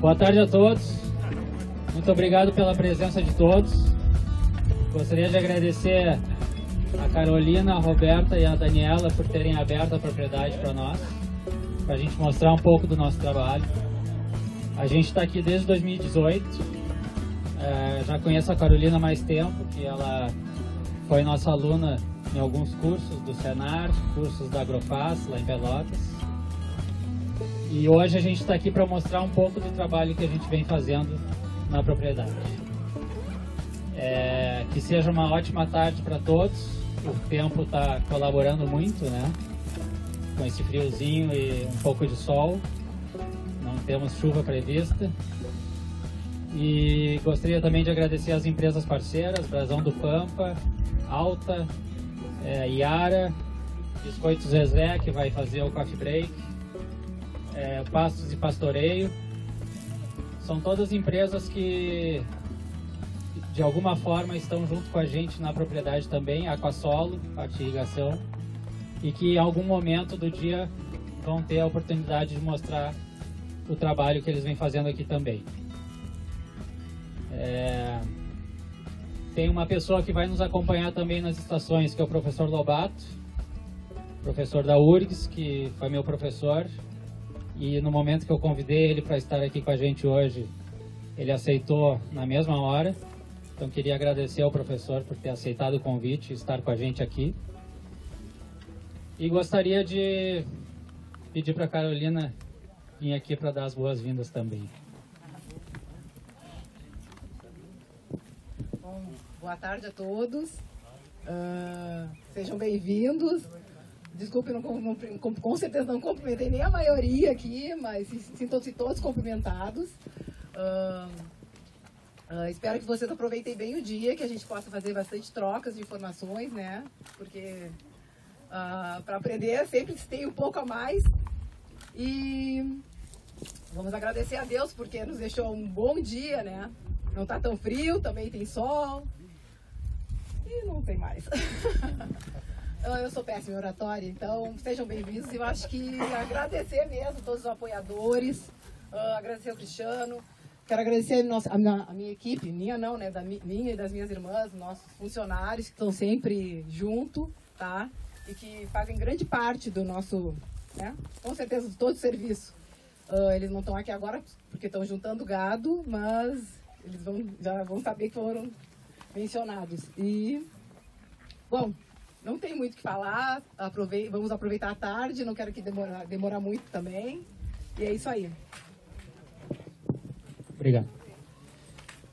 Boa tarde a todos, muito obrigado pela presença de todos. Gostaria de agradecer a Carolina, a Roberta e a Daniela por terem aberto a propriedade para nós, para a gente mostrar um pouco do nosso trabalho. A gente está aqui desde 2018, já conheço a Carolina há mais tempo, que ela foi nossa aluna em alguns cursos do Senar, cursos da Agrofaz, lá em Pelotas. E hoje a gente está aqui para mostrar um pouco do trabalho que a gente vem fazendo na propriedade. Que seja uma ótima tarde para todos. O tempo está colaborando muito, né? Com esse friozinho e um pouco de sol. Não temos chuva prevista. E gostaria também de agradecer as empresas parceiras, Brasão do Pampa, Alta, Iara, Biscoitos Zezé, que vai fazer o coffee break. Pastos e Pastoreio, são todas empresas que de alguma forma estão junto com a gente na propriedade também, Aquasolo, parte de irrigação, e que em algum momento do dia vão ter a oportunidade de mostrar o trabalho que eles vêm fazendo aqui também. Tem uma pessoa que vai nos acompanhar também nas estações, que é o professor Lobato, professor da URGS, que foi meu professor. E no momento que eu convidei ele para estar aqui com a gente hoje, ele aceitou na mesma hora. Então queria agradecer ao professor por ter aceitado o convite e estar com a gente aqui. E gostaria de pedir para a Carolina vir aqui para dar as boas-vindas também. Bom, boa tarde a todos. Sejam bem-vindos. Desculpe, com certeza não cumprimentei nem a maioria aqui, mas sintam-se todos cumprimentados. Espero que vocês aproveitem bem o dia, que a gente possa fazer bastante trocas de informações, né? Porque para aprender sempre se tem um pouco a mais. E vamos agradecer a Deus porque nos deixou um bom dia, né? Não está tão frio, também tem sol. E não tem mais. Eu sou péssima em oratória, então sejam bem-vindos. E eu acho que agradecer mesmo a todos os apoiadores, agradecer ao Cristiano, quero agradecer a minha equipe, minha não, né, minha e das minhas irmãs, nossos funcionários que estão sempre junto, tá? E que fazem grande parte do nosso, né, com certeza, de todo o serviço. Eles não estão aqui agora porque estão juntando gado, mas eles já vão saber que foram mencionados. E, bom, não tem muito o que falar, vamos aproveitar a tarde, não quero que demorar muito também. E é isso aí. Obrigado.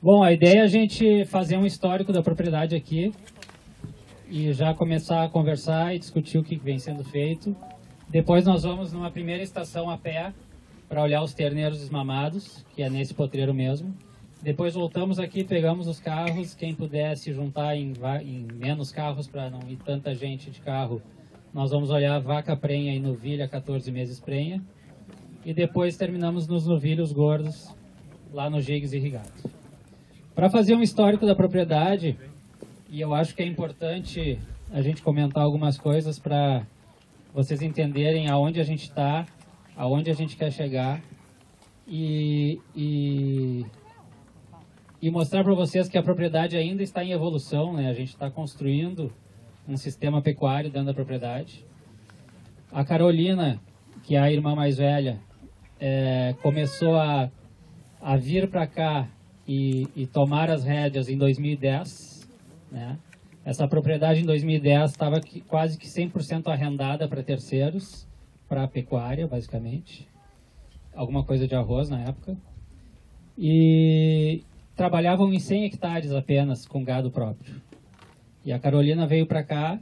Bom, a ideia é a gente fazer um histórico da propriedade aqui e já começar a conversar e discutir o que vem sendo feito. Depois nós vamos numa primeira estação a pé para olhar os terneiros desmamados, que é nesse potreiro mesmo. Depois voltamos aqui, pegamos os carros, quem puder se juntar em menos carros para não ir tanta gente de carro, nós vamos olhar vaca prenha e novilha 14 meses prenha. E depois terminamos nos novilhos gordos, lá no Gigs irrigado. Para fazer um histórico da propriedade, e eu acho que é importante a gente comentar algumas coisas para vocês entenderem aonde a gente está, aonde a gente quer chegar e mostrar para vocês que a propriedade ainda está em evolução, né? A gente está construindo um sistema pecuário dentro da propriedade. A Carolina, que é a irmã mais velha, começou a vir para cá e tomar as rédeas em 2010, né? Essa propriedade em 2010 estava quase que 100% arrendada para terceiros, para a pecuária, basicamente. Alguma coisa de arroz na época. E trabalhavam em 100 hectares apenas com gado próprio. E a Carolina veio para cá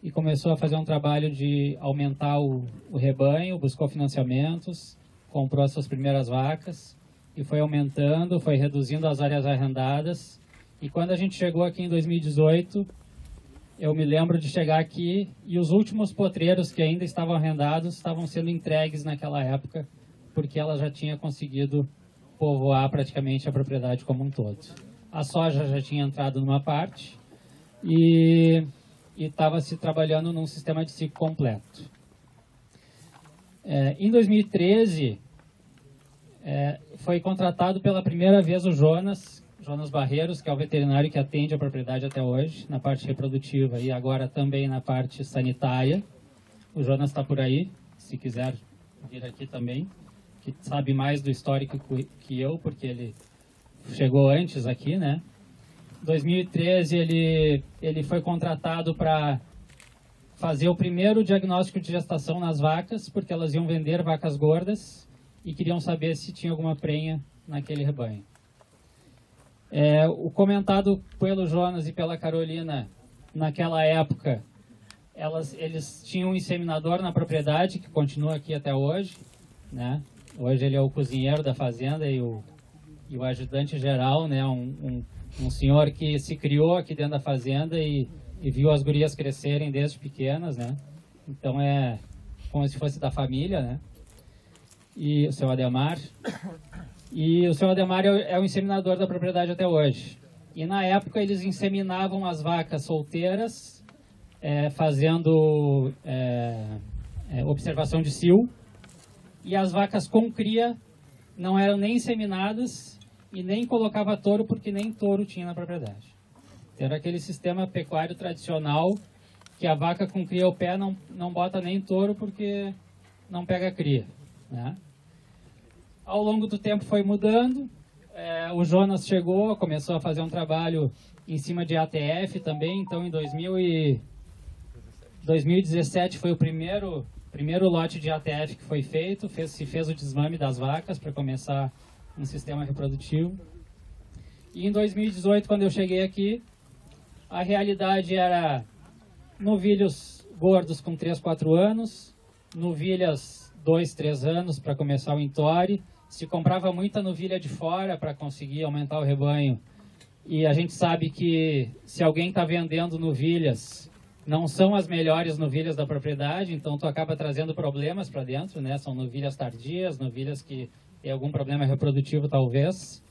e começou a fazer um trabalho de aumentar o rebanho, buscou financiamentos, comprou as suas primeiras vacas e foi aumentando, foi reduzindo as áreas arrendadas. E quando a gente chegou aqui em 2018, eu me lembro de chegar aqui e os últimos potreiros que ainda estavam arrendados estavam sendo entregues naquela época, porque ela já tinha conseguido povoar praticamente a propriedade como um todo. A soja já tinha entrado numa parte e estava se trabalhando num sistema de ciclo completo. Em 2013, foi contratado pela primeira vez o Jonas Barreiros, que é o veterinário que atende a propriedade até hoje, na parte reprodutiva e agora também na parte sanitária. O Jonas está por aí, se quiser vir aqui também, que sabe mais do histórico que eu, porque ele chegou antes aqui, né? Em 2013, ele foi contratado para fazer o primeiro diagnóstico de gestação nas vacas, porque elas iam vender vacas gordas e queriam saber se tinha alguma prenha naquele rebanho. O comentado pelo Jonas e pela Carolina, naquela época, eles tinham um inseminador na propriedade, que continua aqui até hoje, né? Hoje ele é o cozinheiro da fazenda e o ajudante geral, né? Um senhor que se criou aqui dentro da fazenda e viu as gurias crescerem desde pequenas, né? Então é como se fosse da família, né? E o seu Ademar. E o seu Ademar é o inseminador da propriedade até hoje. E na época eles inseminavam as vacas solteiras, fazendo observação de cio. E as vacas com cria não eram nem inseminadas e nem colocava touro, porque nem touro tinha na propriedade. Era aquele sistema pecuário tradicional que a vaca com cria ao pé não bota nem touro porque não pega cria, né? Ao longo do tempo foi mudando, o Jonas chegou, começou a fazer um trabalho em cima de ATF também, então em 2017 foi o primeiro lote de ATF que foi feito, se fez o desmame das vacas para começar um sistema reprodutivo. E em 2018, quando eu cheguei aqui, a realidade era novilhos gordos com 3, 4 anos, novilhas 2, 3 anos para começar o entore. Se comprava muita novilha de fora para conseguir aumentar o rebanho. E a gente sabe que se alguém está vendendo novilhas, não são as melhores novilhas da propriedade, então tu acaba trazendo problemas para dentro, né? São novilhas tardias, novilhas que têm algum problema reprodutivo talvez.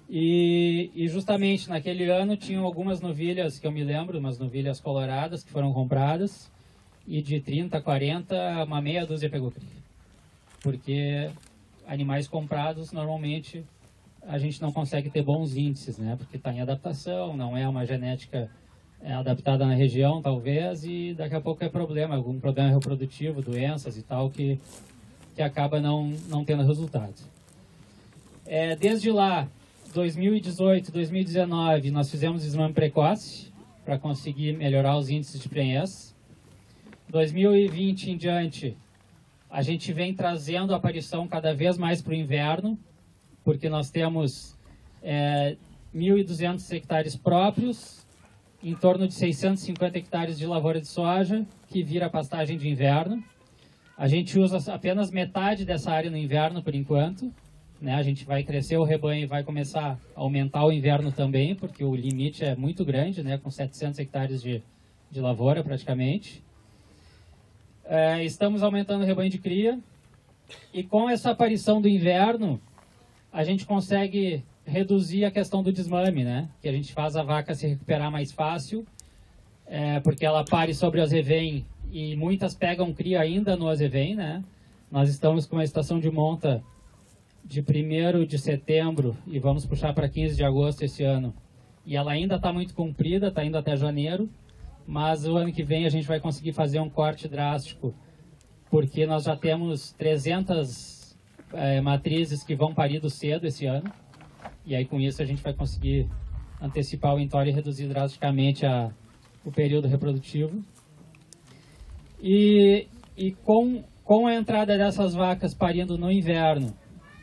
E justamente naquele ano tinham algumas novilhas que eu me lembro, umas novilhas coloradas que foram compradas, e de 30, 40, uma meia dúzia pegou cria. Porque animais comprados, normalmente, a gente não consegue ter bons índices, né? Porque está em adaptação, não é uma genética adaptada na região, talvez, e daqui a pouco é problema, algum problema reprodutivo, doenças e tal, que acaba não tendo resultado. Desde lá, 2018, 2019, nós fizemos exame precoce para conseguir melhorar os índices de prenhez. 2020 em diante, a gente vem trazendo a aparição cada vez mais para o inverno, porque nós temos 1.200 hectares próprios, em torno de 650 hectares de lavoura de soja, que vira pastagem de inverno. A gente usa apenas metade dessa área no inverno, por enquanto, né? A gente vai crescer o rebanho e vai começar a aumentar o inverno também, porque o limite é muito grande, né? Com 700 hectares de lavoura, praticamente. Estamos aumentando o rebanho de cria, e com essa aparição do inverno, a gente consegue reduzir a questão do desmame, né? Que a gente faz a vaca se recuperar mais fácil, porque ela pare sobre o azevém, e muitas pegam cria ainda no azevém, né? Nós estamos com uma estação de monta de 1º de setembro e vamos puxar para 15 de agosto esse ano. E ela ainda está muito comprida, está indo até janeiro, mas o ano que vem a gente vai conseguir fazer um corte drástico, porque nós já temos 300 matrizes que vão parindo cedo esse ano, e aí com isso a gente vai conseguir antecipar o entore e reduzir drasticamente o período reprodutivo. E com a entrada dessas vacas parindo no inverno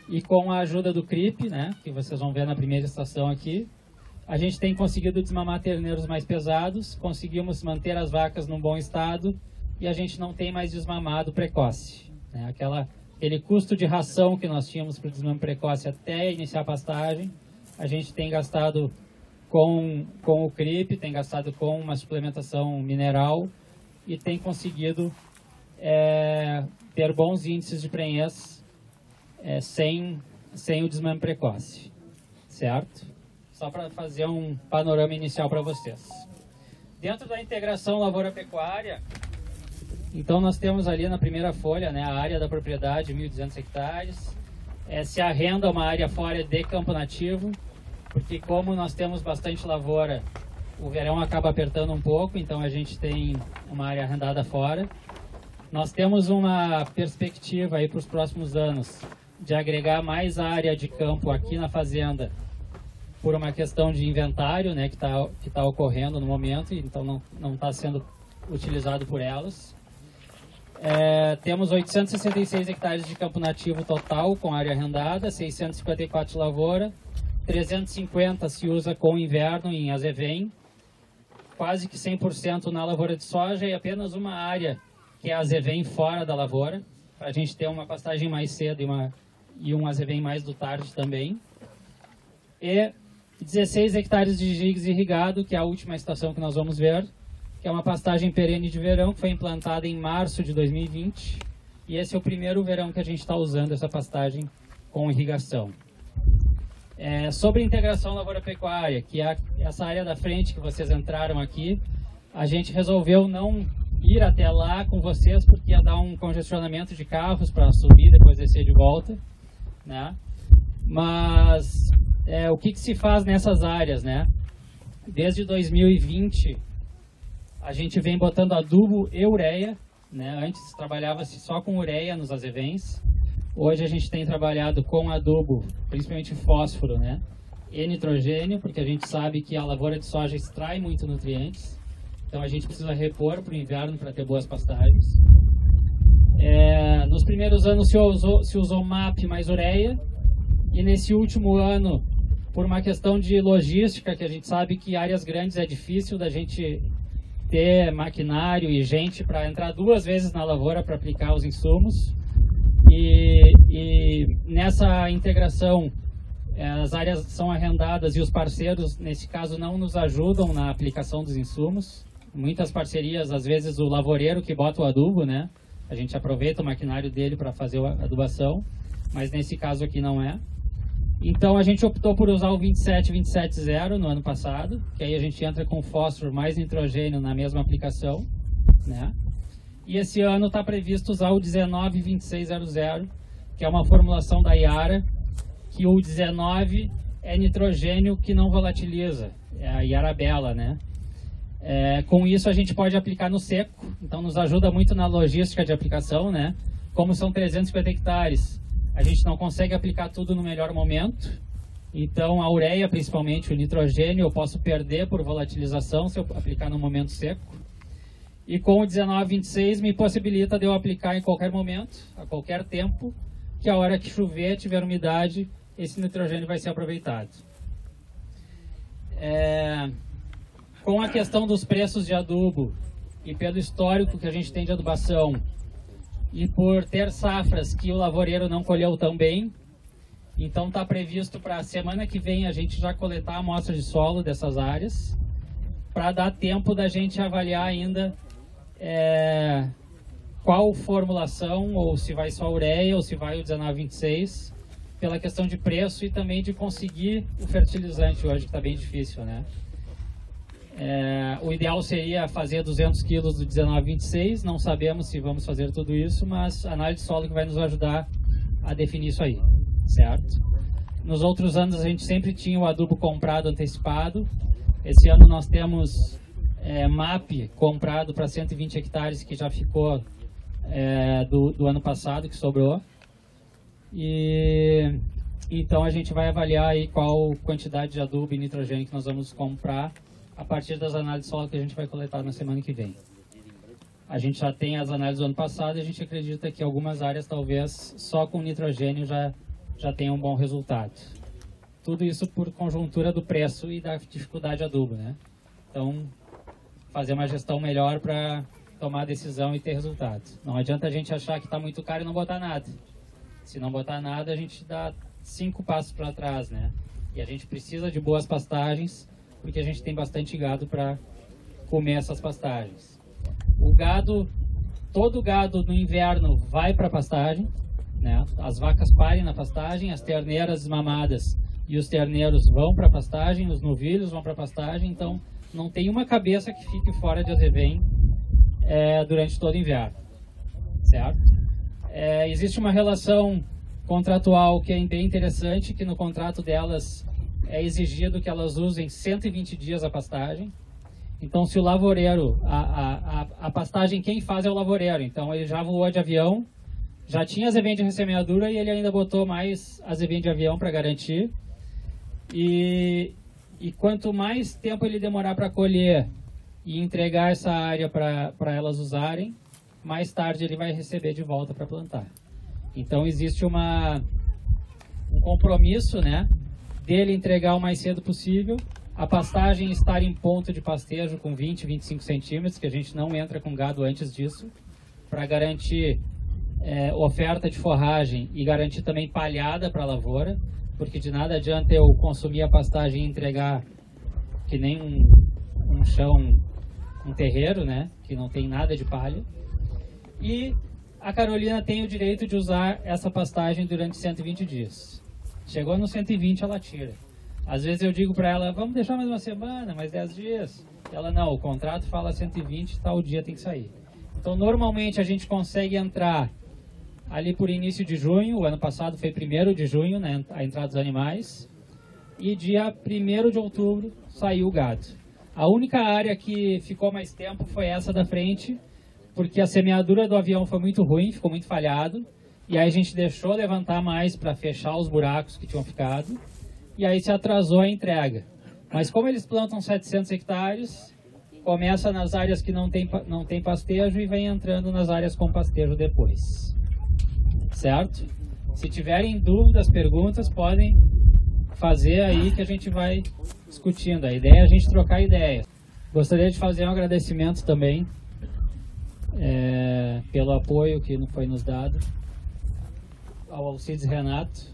e com a ajuda do CRIP, né, que vocês vão ver na primeira estação aqui, a gente tem conseguido desmamar terneiros mais pesados, conseguimos manter as vacas num bom estado e a gente não tem mais desmamado precoce, né, aquela aquele custo de ração que nós tínhamos para o desmame precoce até iniciar a pastagem, a gente tem gastado com o CRIP, tem gastado com uma suplementação mineral e tem conseguido ter bons índices de prenhez sem o desmame precoce, certo? Só para fazer um panorama inicial para vocês. Dentro da integração lavoura-pecuária, então nós temos ali na primeira folha, né, a área da propriedade, 1.200 hectares, se arrenda uma área fora de campo nativo, porque como nós temos bastante lavoura, o verão acaba apertando um pouco, então a gente tem uma área arrendada fora. Nós temos uma perspectiva aí para os próximos anos de agregar mais área de campo aqui na fazenda por uma questão de inventário, né, que tá ocorrendo no momento, então não está sendo utilizado por elas. Temos 866 hectares de campo nativo total com área arrendada, 654 de lavoura, 350 se usa com inverno em azevém, quase que 100% na lavoura de soja e apenas uma área que é azevém fora da lavoura, para a gente ter uma pastagem mais cedo e um azevém mais do tarde também. E 16 hectares de gigs irrigado, que é a última estação que nós vamos ver, que é uma pastagem perene de verão, que foi implantada em março de 2020, e esse é o primeiro verão que a gente está usando essa pastagem com irrigação. Sobre integração lavoura-pecuária, que é essa área da frente que vocês entraram aqui, a gente resolveu não ir até lá com vocês, porque ia dar um congestionamento de carros para subir e depois descer de volta, né? Mas o que se faz nessas áreas, né? Desde 2020, a gente vem botando adubo e ureia, né? Antes trabalhava-se só com ureia nos azevens. Hoje a gente tem trabalhado com adubo, principalmente fósforo, né? E nitrogênio, porque a gente sabe que a lavoura de soja extrai muito nutrientes. Então a gente precisa repor para o inverno para ter boas pastagens. Nos primeiros anos se usou MAP mais ureia. E nesse último ano, por uma questão de logística, que a gente sabe que áreas grandes é difícil da gente ter maquinário e gente para entrar 2 vezes na lavoura para aplicar os insumos. E nessa integração, as áreas são arrendadas e os parceiros, nesse caso, não nos ajudam na aplicação dos insumos. Muitas parcerias, às vezes o lavoureiro que bota o adubo, né? A gente aproveita o maquinário dele para fazer a adubação, mas nesse caso aqui não é. Então a gente optou por usar o 27-27-0 no ano passado, que aí a gente entra com fósforo mais nitrogênio na mesma aplicação, né? E esse ano está previsto usar o 19-26-00, que é uma formulação da Yara, que o 19 é nitrogênio que não volatiliza, é a Yarabela, né? Com isso a gente pode aplicar no seco, então nos ajuda muito na logística de aplicação, né? Como são 350 hectares, a gente não consegue aplicar tudo no melhor momento, então a ureia, principalmente o nitrogênio, eu posso perder por volatilização se eu aplicar no momento seco. E com o 19-26 me possibilita de eu aplicar em qualquer momento, a qualquer tempo, que a hora que chover, tiver umidade, esse nitrogênio vai ser aproveitado. Com a questão dos preços de adubo e pelo histórico que a gente tem de adubação e por ter safras que o lavoureiro não colheu tão bem, então está previsto para a semana que vem a gente já coletar a amostra de solo dessas áreas para dar tempo da gente avaliar ainda qual formulação, ou se vai só ureia, ou se vai o 19-26, pela questão de preço e também de conseguir o fertilizante hoje, que está bem difícil, né? O ideal seria fazer 200 quilos do 19-26, não sabemos se vamos fazer tudo isso, mas a análise de solo que vai nos ajudar a definir isso aí, certo? Nos outros anos a gente sempre tinha o adubo comprado antecipado. Esse ano nós temos MAP comprado para 120 hectares, que já ficou do ano passado, que sobrou. E então a gente vai avaliar aí qual quantidade de adubo e nitrogênio que nós vamos comprar a partir das análises de solo que a gente vai coletar na semana que vem. A gente já tem as análises do ano passado e a gente acredita que algumas áreas talvez só com nitrogênio já tenham um bom resultado. Tudo isso por conjuntura do preço e da dificuldade de adubo, né? Então, fazer uma gestão melhor para tomar decisão e ter resultado. Não adianta a gente achar que está muito caro e não botar nada. Se não botar nada, a gente dá 5 passos para trás, né? E a gente precisa de boas pastagens, porque a gente tem bastante gado para comer essas pastagens. O gado, todo gado no inverno vai para a pastagem, né? As vacas parem na pastagem, as terneiras desmamadas e os terneiros vão para a pastagem, os novilhos vão para a pastagem, então não tem uma cabeça que fique fora de azevém durante todo o inverno, certo? Existe uma relação contratual que é bem interessante, que no contrato delas é exigido que elas usem 120 dias a pastagem. Então, se o lavoureiro, a pastagem quem faz é o lavoureiro, então ele já voou de avião, já tinha azevém de ressemeadura e ele ainda botou mais azevém de avião para garantir. E quanto mais tempo ele demorar para colher e entregar essa área para elas usarem, mais tarde ele vai receber de volta para plantar. Então existe um compromisso, né, dele entregar o mais cedo possível, a pastagem estar em ponto de pastejo com 20, 25 centímetros, que a gente não entra com gado antes disso, para garantir oferta de forragem e garantir também palhada para a lavoura, porque de nada adianta eu consumir a pastagem e entregar que nem um chão, um terreiro, né, que não tem nada de palha. E a Carolina tem o direito de usar essa pastagem durante 120 dias. Chegou no 120, ela tira. Às vezes eu digo para ela, vamos deixar mais uma semana, mais 10 dias. Ela, não, o contrato fala 120, tal dia tem que sair. Então, normalmente a gente consegue entrar ali por início de junho. O ano passado foi 1º de junho, né, a entrada dos animais. E dia 1º de outubro saiu o gado. A única área que ficou mais tempo foi essa da frente, porque a semeadura do avião foi muito ruim, ficou muito falhado. E aí a gente deixou levantar mais para fechar os buracos que tinham ficado. E aí se atrasou a entrega. Mas como eles plantam 700 hectares, começa nas áreas que não tem pastejo e vem entrando nas áreas com pastejo depois. Certo? Se tiverem dúvidas, perguntas, podem fazer aí que a gente vai discutindo. A ideia é a gente trocar ideias. Gostaria de fazer um agradecimento também pelo apoio que foi nos dado ao Alcides Renato,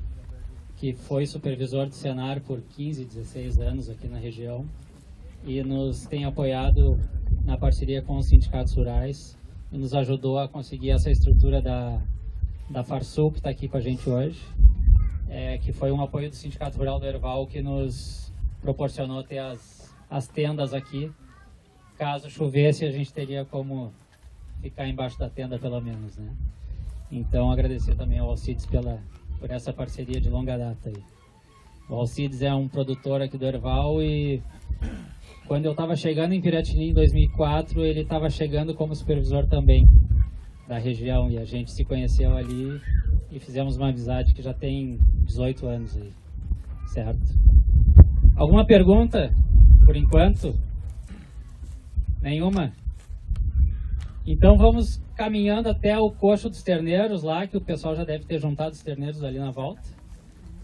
que foi supervisor do Senar por 15, 16 anos aqui na região e nos tem apoiado na parceria com os sindicatos rurais e nos ajudou a conseguir essa estrutura da Farsul, que está aqui com a gente hoje, que foi um apoio do Sindicato Rural do Herval que nos proporcionou ter as tendas aqui. Caso chovesse, a gente teria como ficar embaixo da tenda pelo menos, né? Então agradecer também ao Alcides por essa parceria de longa data aí. O Alcides é um produtor aqui do Herval e quando eu estava chegando em Piratini em 2004, ele estava chegando como supervisor também da região e a gente se conheceu ali e fizemos uma amizade que já tem 18 anos aí, certo? Alguma pergunta por enquanto? Nenhuma? Então vamos caminhando até o coxo dos terneiros lá, que o pessoal já deve ter juntado os terneiros ali na volta.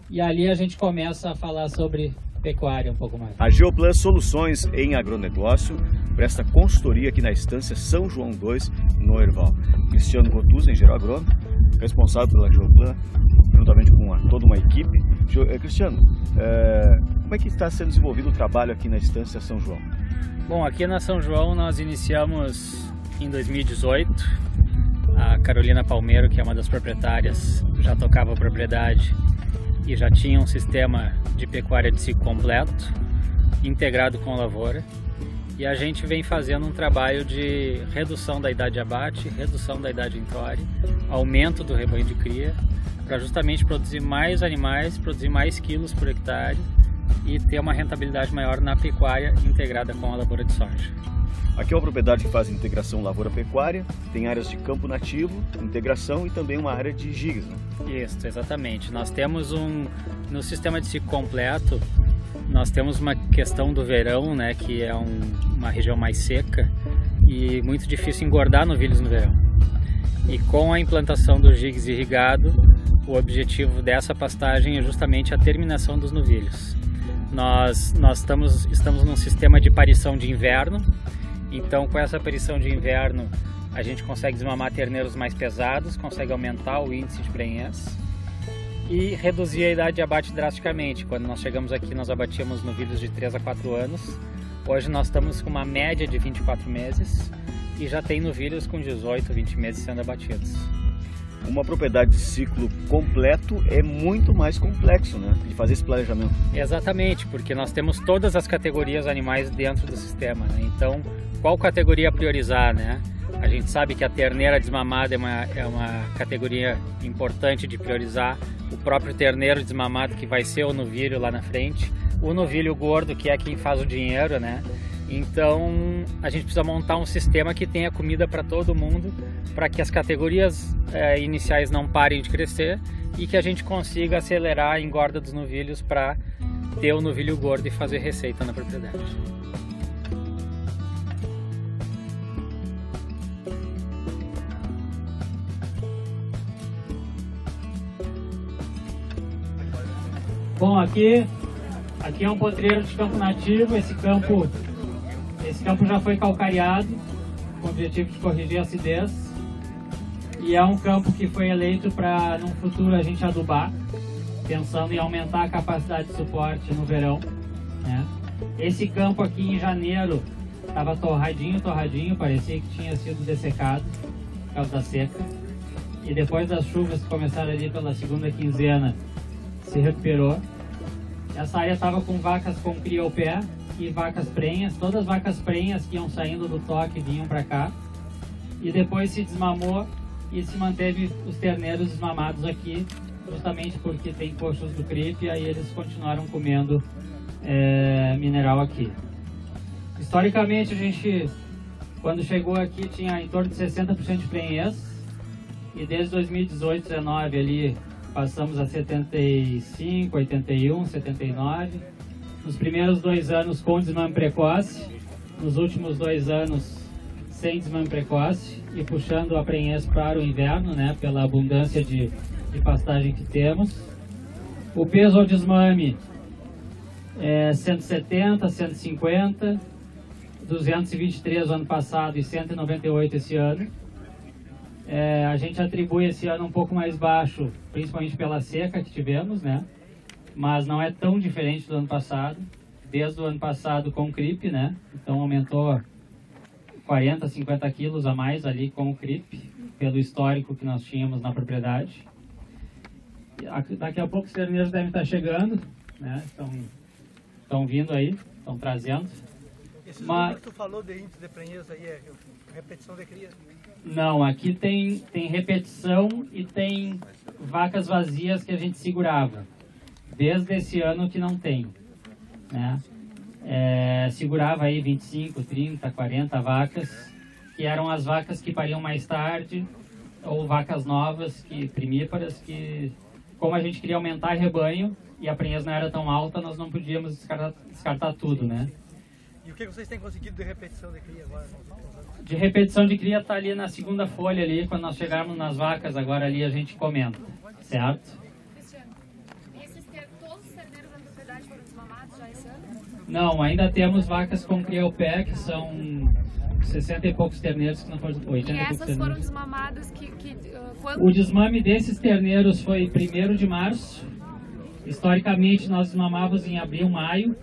E ali a gente começa a falar sobre pecuária um pouco mais. A Geoplan Soluções em Agronegócio presta consultoria aqui na Estância São João 2, no Herval. Cristiano Gotuz, engenheiro agrônomo, responsável pela Geoplan, juntamente com toda uma equipe. Cristiano, como é que está sendo desenvolvido o trabalho aqui na Estância São João? Bom, aqui na São João nós iniciamos em 2018, a Carolina Palmeiro, que é uma das proprietárias, já tocava a propriedade e já tinha um sistema de pecuária de ciclo completo, integrado com a lavoura. E a gente vem fazendo um trabalho de redução da idade de abate, redução da idade entrore, aumento do rebanho de cria, para justamente produzir mais animais, produzir mais quilos por hectare e ter uma rentabilidade maior na pecuária integrada com a lavoura de soja. Aqui é uma propriedade que faz integração lavoura-pecuária, tem áreas de campo nativo, integração e também uma área de gigas, né? Isso, exatamente. Nós temos no sistema de ciclo completo, nós temos uma questão do verão, né, que é uma região mais seca e muito difícil engordar novilhos no verão. E com a implantação do gigas irrigado, o objetivo dessa pastagem é justamente a terminação dos novilhos. Nós estamos num sistema de parição de inverno. Então, com essa aparição de inverno, a gente consegue desmamar terneiros mais pesados, consegue aumentar o índice de prenhez e reduzir a idade de abate drasticamente. Quando nós chegamos aqui, nós abatíamos novilhos de 3 a 4 anos. Hoje nós estamos com uma média de 24 meses e já tem novilhos com 18, 20 meses sendo abatidos. Uma propriedade de ciclo completo é muito mais complexo, né, de fazer esse planejamento. Exatamente, porque nós temos todas as categorias animais dentro do sistema, né? Então, qual categoria priorizar, né? A gente sabe que a terneira desmamada é uma categoria importante de priorizar, o próprio terneiro desmamado, que vai ser o novilho lá na frente, o novilho gordo, que é quem faz o dinheiro, né? Então, a gente precisa montar um sistema que tenha comida para todo mundo, para que as categorias iniciais não parem de crescer e que a gente consiga acelerar a engorda dos novilhos para ter o novilho gordo e fazer receita na propriedade. Bom, aqui é um potreiro de campo nativo. Esse campo já foi calcareado com o objetivo de corrigir a acidez, e é um campo que foi eleito para no futuro a gente adubar, pensando em aumentar a capacidade de suporte no verão, né? Esse campo aqui em janeiro estava torradinho, parecia que tinha sido dessecado por causa da seca, e depois das chuvas que começaram ali pela segunda quinzena se recuperou. Essa área estava com vacas com cria ao pé e vacas prenhas, todas as vacas prenhas que iam saindo do toque vinham para cá, e depois se desmamou e se manteve os terneiros desmamados aqui, justamente porque tem coxos do CRIP, e aí eles continuaram comendo mineral aqui. Historicamente, a gente, quando chegou aqui, tinha em torno de 60% de prenhez, e desde 2018, 19 ali passamos a 75, 81, 79. Nos primeiros 2 anos com desmame precoce, nos últimos 2 anos sem desmame precoce, e puxando a prenhez para o inverno, né, pela abundância de pastagem que temos. O peso ao desmame é 170, 150, 223 no ano passado e 198 esse ano. A gente atribui esse ano um pouco mais baixo, principalmente pela seca que tivemos, né? Mas não é tão diferente do ano passado, desde o ano passado com o CRIP, né? Então aumentou 40, 50 quilos a mais ali com o CRIP, pelo histórico que nós tínhamos na propriedade. Daqui a pouco os terneiros devem estar chegando, né? Estão vindo aí, estão trazendo. Esse número que tu falou de índice de prenhez aí é repetição de cria? Não, aqui tem repetição e tem vacas vazias que a gente segurava. Desde esse ano que não tem, né? Segurava aí 25, 30, 40 vacas, que eram as vacas que pariam mais tarde, ou vacas novas, primíparas, que como a gente queria aumentar rebanho e a prenhez não era tão alta, nós não podíamos descartar tudo, né? E o que vocês têm conseguido de repetição de cria agora? De repetição de cria está ali na segunda folha ali, quando nós chegarmos nas vacas, agora ali a gente comenta, certo? Cristiano, e todos os terneiros da propriedade foram desmamados já esse ano? Não, ainda temos vacas com cria ao pé, que são 60 e poucos terneiros, que não foram 80 e e poucos essas terneiros. foram desmamadas quando? O desmame desses terneiros foi 1º de março. Historicamente, nós desmamávamos em abril, maio.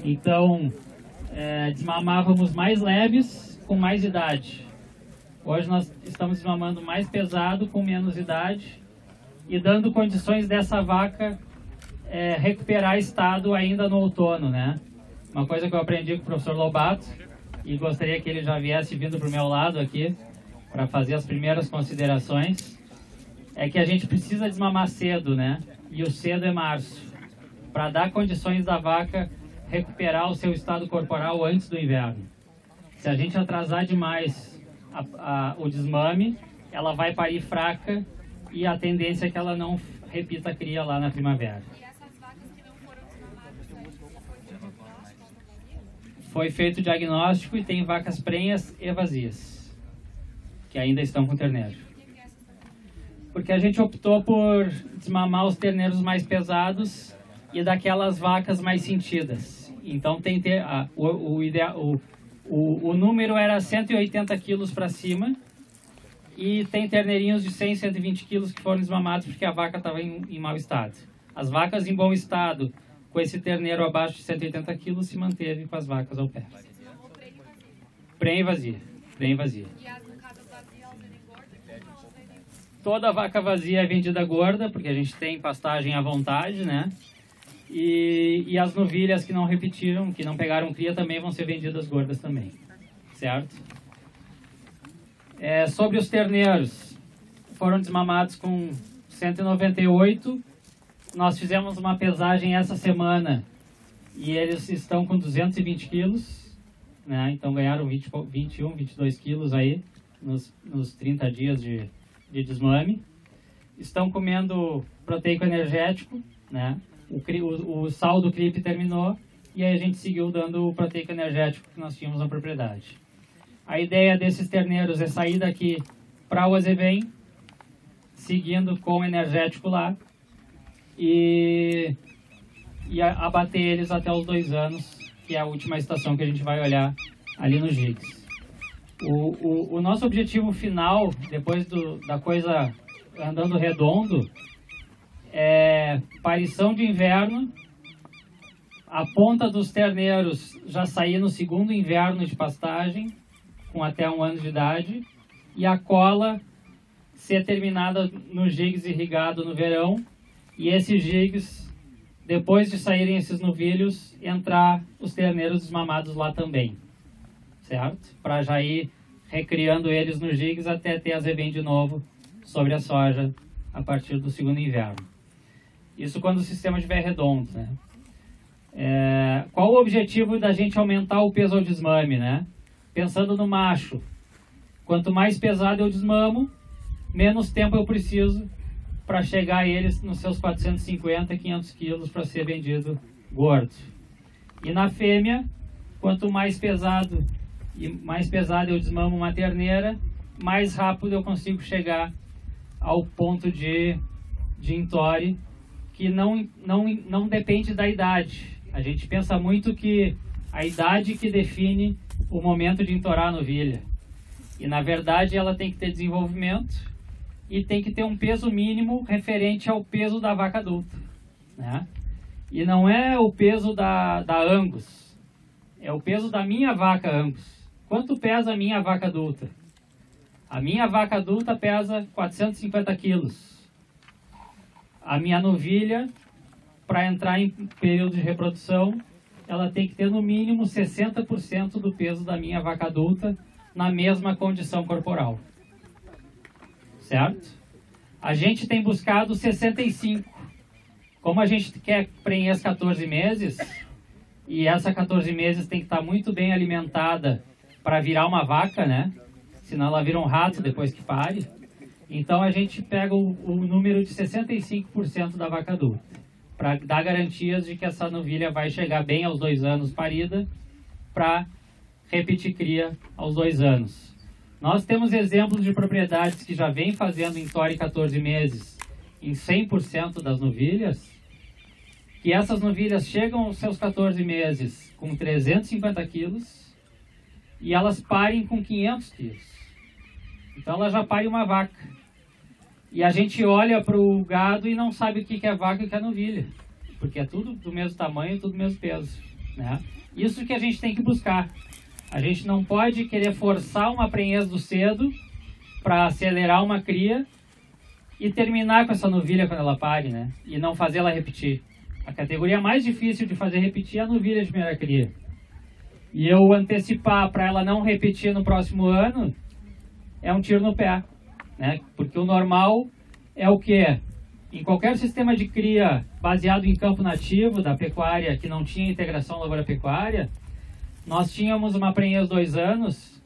Então, desmamávamos mais leves, com mais idade. Hoje nós estamos desmamando mais pesado, com menos idade, e dando condições dessa vaca recuperar estado ainda no outono, né? Uma coisa que eu aprendi com o professor Lobato, e gostaria que ele já viesse vindo para o meu lado aqui, para fazer as primeiras considerações, é que a gente precisa desmamar cedo, né? E o cedo é março, para dar condições da vaca recuperar o seu estado corporal antes do inverno. Se a gente atrasar demais o desmame, ela vai parir fraca, e a tendência é que ela não repita a cria lá na primavera. E essas vacas que não foram desmamadas aí, foi feito o diagnóstico e tem vacas prenhas e vazias, que ainda estão com terneiro. Porque a gente optou por desmamar os terneiros mais pesados e daquelas vacas mais sentidas. Então o número era 180 quilos para cima, e tem terneirinhos de 100, 120 quilos que foram desmamados porque a vaca estava em mau estado. As vacas em bom estado, com esse terneiro abaixo de 180 quilos, se manteve com as vacas ao pé. Prenha vazia. Prenha vazia. E as, no caso, vazias, elas vendem gorda? Ou vendem... Toda vaca vazia é vendida gorda, porque a gente tem pastagem à vontade, né? E as novilhas que não repetiram, que não pegaram cria, também vão ser vendidas gordas também, certo? Sobre os terneiros, foram desmamados com 198. Nós fizemos uma pesagem essa semana e eles estão com 220 quilos, né? Então ganharam 21, 22 quilos aí nos 30 dias de desmame. Estão comendo proteico energético, né? O sal do CRIP terminou e aí a gente seguiu dando o proteico energético que nós tínhamos na propriedade. A ideia desses terneiros é sair daqui para o Azevém, seguindo com o energético lá e abater eles até os 2 anos, que é a última estação que a gente vai olhar ali no GIGS. O nosso objetivo final, depois da coisa andando redondo, é parição de inverno, a ponta dos terneiros já sair no 2º inverno de pastagem, com até 1 ano de idade, e a cola ser terminada no GIGS irrigado no verão, e esses GIGS, depois de saírem esses novilhos, entrar os terneiros desmamados lá também, certo? Para já ir recriando eles no GIGS até ter azevém de novo sobre a soja a partir do 2º inverno. Isso quando o sistema estiver redondo, né? Qual o objetivo da gente aumentar o peso ao desmame, né? Pensando no macho, quanto mais pesado eu desmamo, menos tempo eu preciso para chegar a eles nos seus 450, 500 quilos para ser vendido gordo. E na fêmea, quanto mais pesado eu desmamo uma terneira, mais rápido eu consigo chegar ao ponto de entore, que não depende da idade. A gente pensa muito que a idade que define o momento de entorar a novilha. E na verdade ela tem que ter desenvolvimento e tem que ter um peso mínimo referente ao peso da vaca adulta, né? E não é o peso da Angus, é o peso da minha vaca Angus. Quanto pesa a minha vaca adulta? A minha vaca adulta pesa 450 quilos. A minha novilha, para entrar em período de reprodução, ela tem que ter no mínimo 60% do peso da minha vaca adulta na mesma condição corporal. Certo? A gente tem buscado 65. Como a gente quer prenhez 14 meses, e essa 14 meses tem que estar muito bem alimentada para virar uma vaca, né? Senão ela vira um rato depois que pare. Então a gente pega o número de 65% da vaca adulta, para dar garantias de que essa novilha vai chegar bem aos 2 anos parida, para repetir cria aos 2 anos. Nós temos exemplos de propriedades que já vêm fazendo entore 14 meses em 100% das novilhas, que essas novilhas chegam aos seus 14 meses com 350 quilos e elas parem com 500 quilos. Então ela já pare uma vaca. E a gente olha para o gado e não sabe o que é vaca e o que é novilha, porque é tudo do mesmo tamanho, tudo do mesmo peso, né? Isso que a gente tem que buscar. A gente não pode querer forçar uma prenhez do cedo para acelerar uma cria e terminar com essa novilha quando ela pare, né? E não fazer ela repetir. A categoria mais difícil de fazer repetir é a novilha de primeira cria. E eu antecipar para ela não repetir no próximo ano é um tiro no pé, né? Porque o normal é o quê? Em qualquer sistema de cria baseado em campo nativo da pecuária que não tinha integração lavoura-pecuária, nós tínhamos uma prenhez 2 anos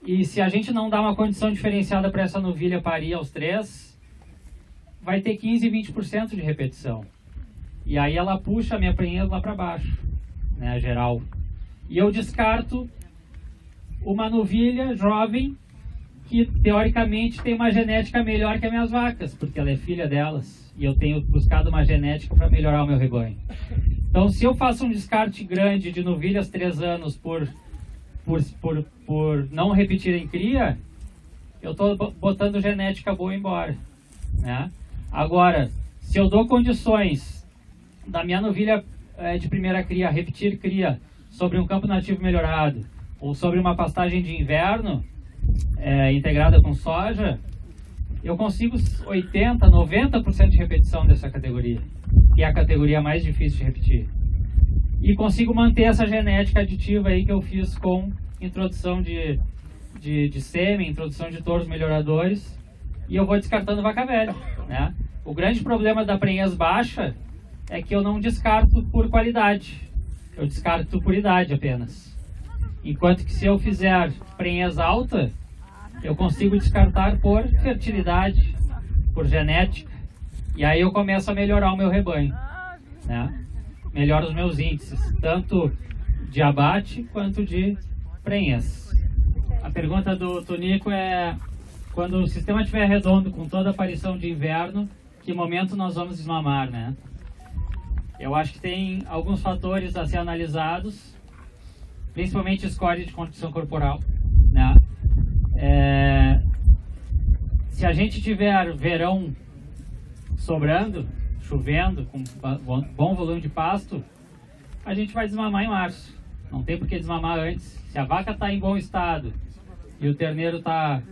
e se a gente não dá uma condição diferenciada para essa novilha parir aos 3, vai ter 15 e 20% de repetição. E aí ela puxa a minha prenhez lá para baixo, né, geral. E eu descarto uma novilha jovem que teoricamente tem uma genética melhor que as minhas vacas, porque ela é filha delas, e eu tenho buscado uma genética para melhorar o meu rebanho. Então, se eu faço um descarte grande de novilhas 3 anos por não repetirem cria, eu estou botando genética boa embora, né? Agora, se eu dou condições da minha novilha de primeira cria repetir cria sobre um campo nativo melhorado ou sobre uma pastagem de inverno integrada com soja, eu consigo 80%, 90% de repetição dessa categoria, que é a categoria mais difícil de repetir. E consigo manter essa genética aditiva aí que eu fiz com introdução de sêmen, introdução de touros melhoradores, e eu vou descartando vaca velha, né? O grande problema da prenhez baixa é que eu não descarto por qualidade, eu descarto por idade apenas. Enquanto que se eu fizer prenhez alta, eu consigo descartar por fertilidade, por genética, e aí eu começo a melhorar o meu rebanho, né? Melhora os meus índices, tanto de abate quanto de prenhez. A pergunta do Tonico é: quando o sistema estiver redondo com toda a aparição de inverno, que momento nós vamos desmamar, né? Eu acho que tem alguns fatores a ser analisados, principalmente score de condição corporal, né? Se a gente tiver verão sobrando, chovendo, com bom volume de pasto, a gente vai desmamar em março. Não tem por que desmamar antes. Se a vaca está em bom estado e o terneiro está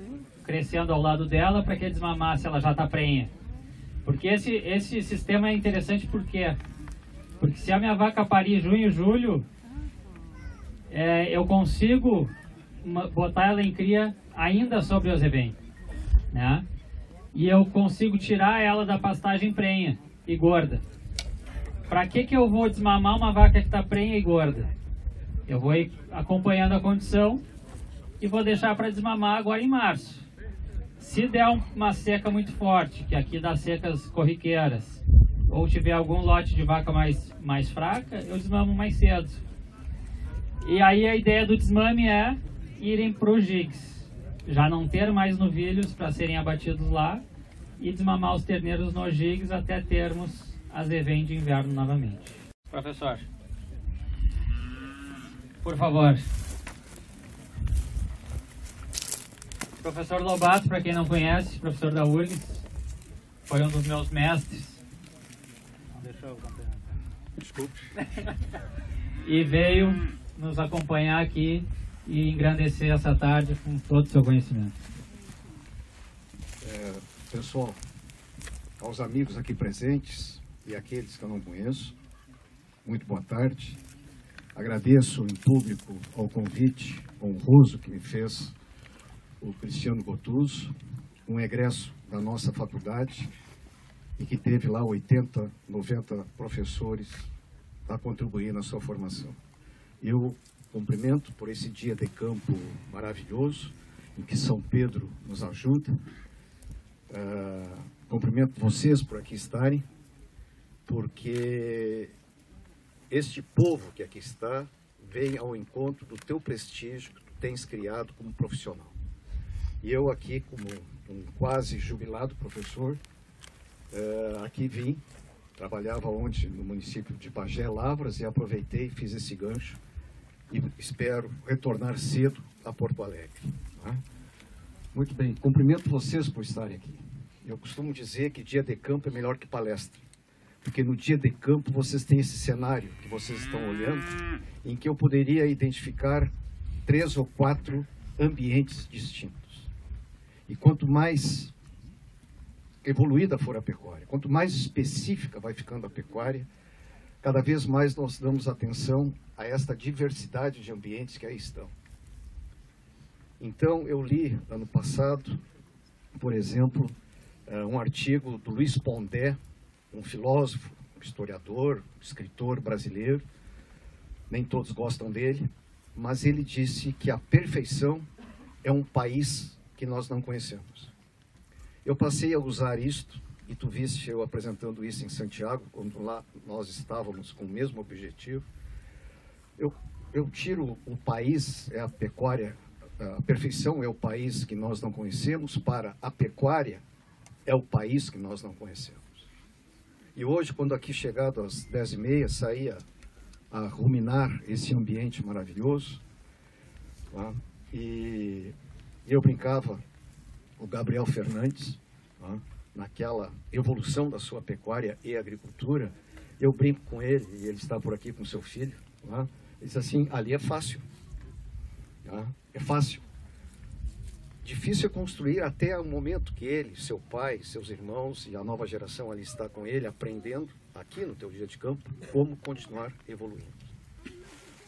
crescendo ao lado dela, para que desmamar se ela já está prenha? Porque esse sistema é interessante porque se a minha vaca parir junho, julho, eu consigo botar ela em cria ainda sobre o azevém, né? E eu consigo tirar ela da pastagem prenha e gorda. Para que eu vou desmamar uma vaca que está prenha e gorda? Eu vou ir acompanhando a condição e vou deixar para desmamar agora em março. Se der uma seca muito forte, que aqui dá secas corriqueiras, ou tiver algum lote de vaca mais fraca, eu desmamo mais cedo. E aí a ideia do desmame é irem para os jigs, já não ter mais novilhos para serem abatidos lá e desmamar os terneiros nos jigs até termos azevém de inverno novamente. Professor, por favor. Professor Lobato, para quem não conhece, professor da URGS, foi um dos meus mestres. Deixa eu complementar. Desculpe. E veio nos acompanhar aqui e engrandecer essa tarde com todo o seu conhecimento. Pessoal, aos amigos aqui presentes e aqueles que eu não conheço, muito boa tarde. Agradeço em público ao convite honroso que me fez o Cristiano Gottuso, um egresso da nossa faculdade e que teve lá 80, 90 professores para contribuir na sua formação. Eu cumprimento por esse dia de campo maravilhoso, em que São Pedro nos ajuda. Cumprimento vocês por aqui estarem, porque este povo que aqui está vem ao encontro do teu prestígio que tu tens criado como profissional. E eu aqui, como um quase jubilado professor, aqui vim, trabalhava onde? No município de Bagé, Lavras, e aproveitei e fiz esse gancho e espero retornar cedo a Porto Alegre. Tá? Muito bem, cumprimento vocês por estarem aqui. Eu costumo dizer que dia de campo é melhor que palestra, porque no dia de campo vocês têm esse cenário que vocês estão olhando, em que eu poderia identificar 3 ou 4 ambientes distintos. E quanto mais evoluída for a pecuária, quanto mais específica vai ficando a pecuária, cada vez mais nós damos atenção a esta diversidade de ambientes que aí estão. Então, eu li ano passado, por exemplo, um artigo do Luiz Pondé, um filósofo, historiador, escritor brasileiro. Nem todos gostam dele, mas ele disse que a perfeição é um país que nós não conhecemos. Eu passei a usar isto, e tu viste eu apresentando isso em Santiago, quando lá nós estávamos com o mesmo objetivo. Eu tiro o país, é a pecuária, a perfeição é o país que nós não conhecemos, para a pecuária é o país que nós não conhecemos. E hoje, quando aqui chegado às 10h30, saía a ruminar esse ambiente maravilhoso, tá? E eu brincava o Gabriel Fernandes, naquela evolução da sua pecuária e agricultura, eu brinco com ele, e ele está por aqui com seu filho, ele diz assim, ali é fácil, é fácil. Difícil é construir até o momento que ele, seu pai, seus irmãos e a nova geração ali está com ele, aprendendo, aqui no teu dia de campo, como continuar evoluindo.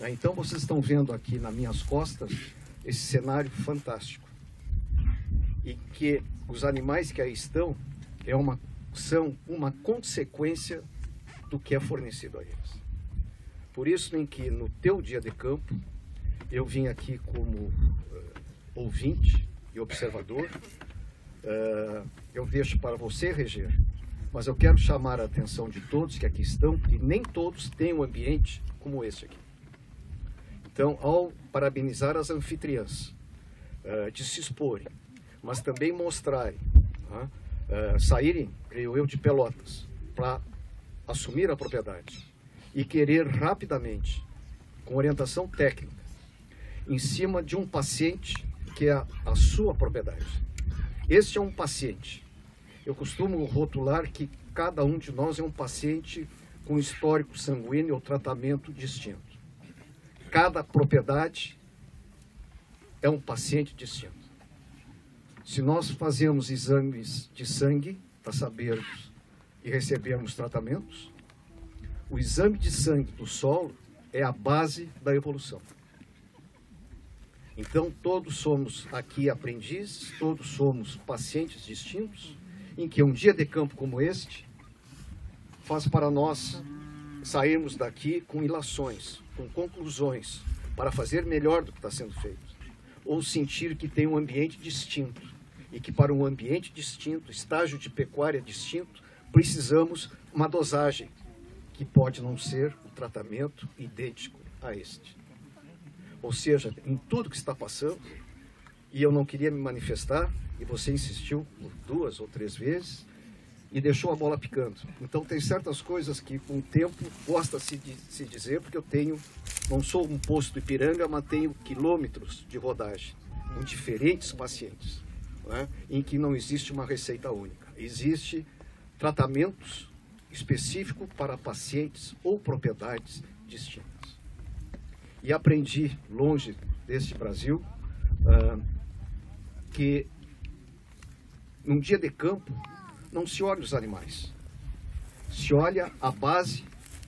Então vocês estão vendo aqui nas minhas costas esse cenário fantástico. E que os animais que aí estão são uma consequência do que é fornecido a eles. Por isso, em que no teu dia de campo, eu vim aqui como ouvinte e observador, eu deixo para você reger, mas eu quero chamar a atenção de todos que aqui estão, porque nem todos têm um ambiente como esse aqui. Então, ao parabenizar as anfitriãs, de se exporem, mas também mostrarem, saírem, creio eu, de Pelotas, para assumir a propriedade e querer rapidamente, com orientação técnica, em cima de um paciente que é a sua propriedade. Este é um paciente. Eu costumo rotular que cada um de nós é um paciente com histórico sanguíneo ou tratamento distinto. Cada propriedade é um paciente distinto. Se nós fazemos exames de sangue para sabermos e recebermos tratamentos, o exame de sangue do solo é a base da evolução. Então, todos somos aqui aprendizes, todos somos pacientes distintos, em que um dia de campo como este faz para nós sairmos daqui com ilações, com conclusões, para fazer melhor do que está sendo feito, ou sentir que tem um ambiente distinto, e que para um ambiente distinto, estágio de pecuária distinto, precisamos uma dosagem, que pode não ser o tratamento idêntico a este. Ou seja, em tudo que está passando, e eu não queria me manifestar, e você insistiu por 2 ou 3 vezes, e deixou a bola picando. Então tem certas coisas que com o tempo gosta-se de se dizer, porque eu não sou um posto Ipiranga, mas tenho quilômetros de rodagem, com diferentes pacientes, em que não existe uma receita única. Existe tratamentos específicos para pacientes ou propriedades distintas. E aprendi, longe deste Brasil, que num dia de campo não se olha os animais, se olha a base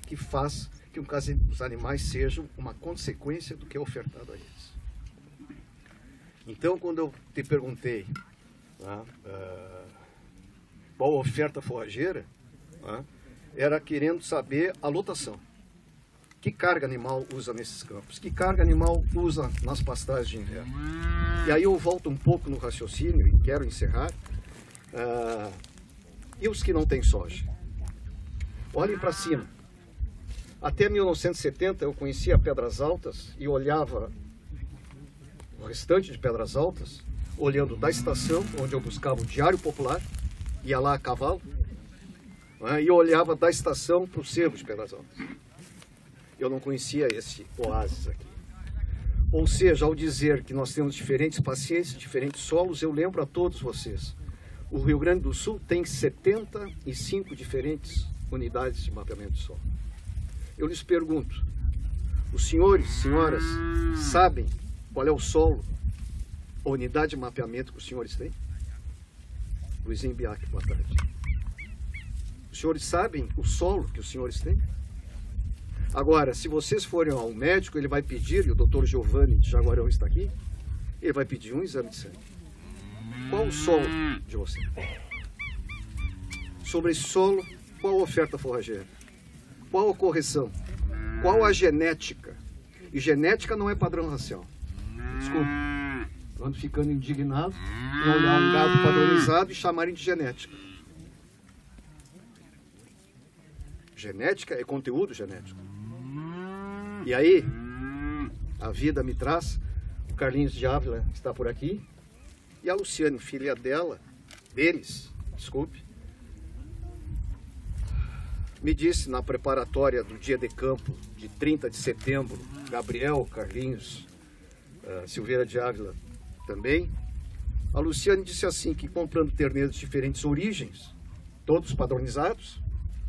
que faz que os animais sejam uma consequência do que é ofertado a eles. Então, quando eu te perguntei qual a oferta forrageira, era querendo saber a lotação. Que carga animal usa nesses campos? Que carga animal usa nas pastagens de inverno? E aí eu volto um pouco no raciocínio e quero encerrar. E os que não têm soja? Olhem para cima. Até 1970 eu conhecia Pedras Altas e olhava o restante de Pedras Altas, olhando da estação, onde eu buscava o Diário Popular, ia lá a cavalo, e eu olhava da estação para o cerro de Pedras Altas. Eu não conhecia esse oásis aqui. Ou seja, ao dizer que nós temos diferentes pacientes, diferentes solos, eu lembro a todos vocês. O Rio Grande do Sul tem 75 diferentes unidades de mapeamento de solo. Eu lhes pergunto, os senhores, senhoras, sabem qual é o solo, a unidade de mapeamento que os senhores têm? Luizinho Biac, boa tarde. Os senhores sabem o solo que os senhores têm? Agora, se vocês forem ao médico, ele vai pedir, e o Dr. Giovanni de Jaguarão está aqui, ele vai pedir um exame de sangue. Qual o solo de você? Sobre esse solo, qual a oferta forrageira? Qual a correção? Qual a genética? E genética não é padrão racial. Desculpa, eu ando ficando indignado em olhar um gado padronizado e chamarem de genética. Genética é conteúdo genético. E aí, a vida me traz, o Carlinhos de Ávila está por aqui, e a Luciane, filha deles, me disse na preparatória do dia de campo, de 30 de setembro, Gabriel, Carlinhos, Silveira de Ávila também, A Luciane disse assim, que comprando terneiros de diferentes origens, todos padronizados,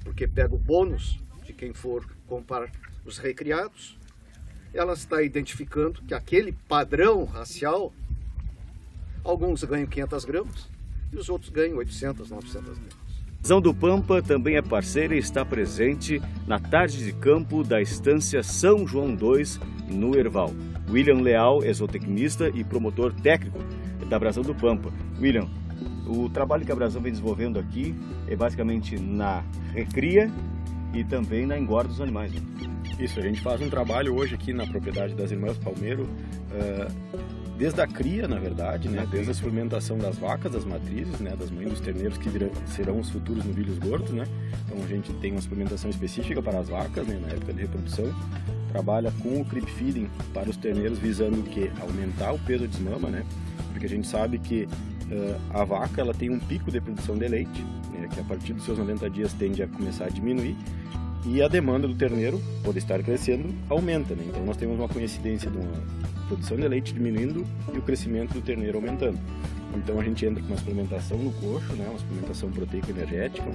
porque pega o bônus de quem for comprar os recriados, ela está identificando que aquele padrão racial, alguns ganham 500 gramas e os outros ganham 800, 900 gramas. Brasão do Pampa também é parceira e está presente na tarde de campo da Estância São João II, no Herval. William Leal é zootecnista e promotor técnico da Brasão do Pampa. William, o trabalho que a Brasão vem desenvolvendo aqui é basicamente na recria e também na engorda dos animais, né? Isso, a gente faz um trabalho hoje aqui na propriedade das Irmãs Palmeiro, desde a cria, na verdade, né? Desde a suplementação das vacas, das matrizes, né? Das mães dos terneiros que serão os futuros novilhos gordos, né? Então a gente tem uma suplementação específica para as vacas, né? Na época de reprodução. Trabalha com o creep feeding para os terneiros, visando o quê? Aumentar o peso de desmama, né? Porque a gente sabe que a vaca ela tem um pico de produção de leite, né? Que a partir dos seus 90 dias tende a começar a diminuir. E a demanda do terneiro, por estar crescendo, aumenta, né? Então nós temos uma coincidência de uma produção de leite diminuindo e o crescimento do terneiro aumentando. Então a gente entra com uma suplementação no coxo, né? Uma suplementação proteica energética,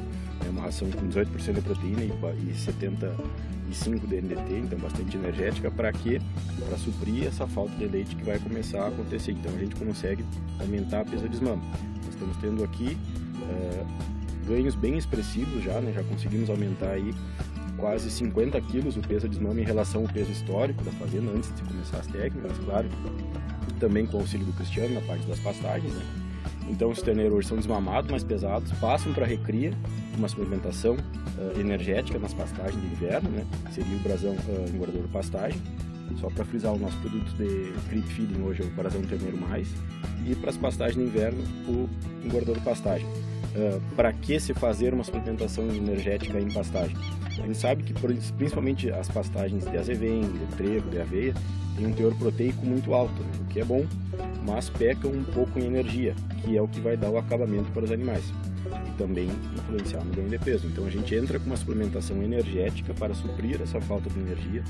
uma ração com 18% de proteína e 75% de NDT, então bastante energética, para quê? Para suprir essa falta de leite que vai começar a acontecer. Então a gente consegue aumentar a pesa de desmame. Nós estamos tendo aqui ganhos bem expressivos já, né? Já conseguimos aumentar aí quase 50 quilos o peso de desmame em relação ao peso histórico da fazenda antes de começar as técnicas, claro, também com o auxílio do Cristiano na parte das pastagens, né? Então os terneiros hoje são desmamados, mais pesados, passam para recria, uma suplementação energética nas pastagens de inverno, né? Seria o brasão engordador pastagem. Só para frisar, o nosso produto de creep feeding hoje é o brasão terneiro mais, e para as pastagens de inverno o engordador pastagem. Para que se fazer uma suplementação energética em pastagem? A gente sabe que principalmente as pastagens de azevém, de trigo, de aveia, tem um teor proteico muito alto, né? O que é bom, mas pecam um pouco em energia, que é o que vai dar o acabamento para os animais e também influenciar no ganho de peso. Então a gente entra com uma suplementação energética para suprir essa falta de energia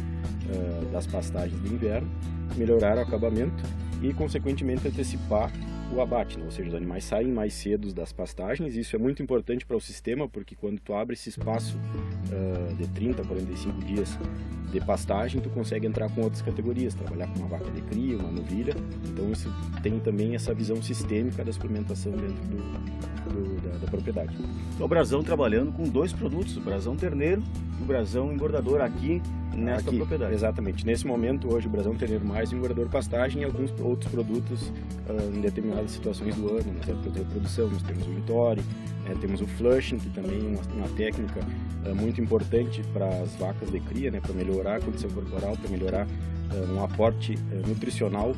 das pastagens de inverno, melhorar o acabamento e consequentemente antecipar o abate, né? Ou seja, os animais saem mais cedo das pastagens. Isso é muito importante para o sistema, porque quando tu abre esse espaço de 30 a 45 dias de pastagem, tu consegue entrar com outras categorias, trabalhar com uma vaca de cria, uma novilha. Então isso tem também essa visão sistêmica da suplementação dentro da propriedade. O brasão trabalhando com dois produtos, o brasão terneiro e o brasão engordador aqui nesta propriedade. Exatamente. Nesse momento, hoje, o brasão terneiro mais, o engordador pastagem e alguns outros produtos em determinadas situações do ano, nas épocas de reprodução. Nós temos o Vittori, temos o flushing, que também é uma técnica muito importante para as vacas de cria, né, para melhorar a condição corporal, para melhorar um aporte nutricional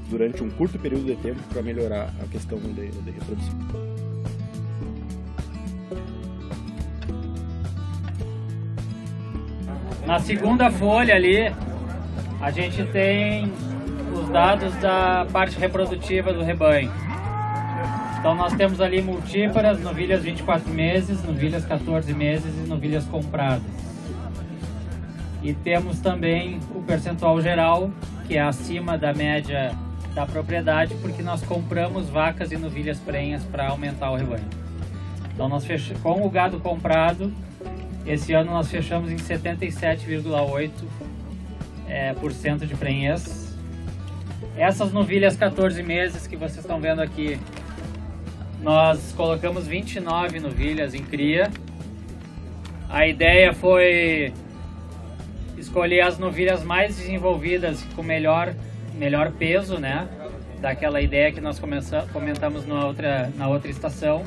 durante um curto período de tempo para melhorar a questão de reprodução. Na segunda folha ali, a gente tem os dados da parte reprodutiva do rebanho. Então nós temos ali multíparas, novilhas 24 meses, novilhas 14 meses e novilhas compradas. E temos também o percentual geral, que é acima da média da propriedade, porque nós compramos vacas e novilhas prenhas para aumentar o rebanho. Então nós com o gado comprado, esse ano nós fechamos em 77,8% de prenhez. Essas novilhas 14 meses que vocês estão vendo aqui, nós colocamos 29 novilhas em cria. A ideia foi escolher as novilhas mais desenvolvidas com melhor peso, né? Daquela ideia que nós comentamos na outra estação,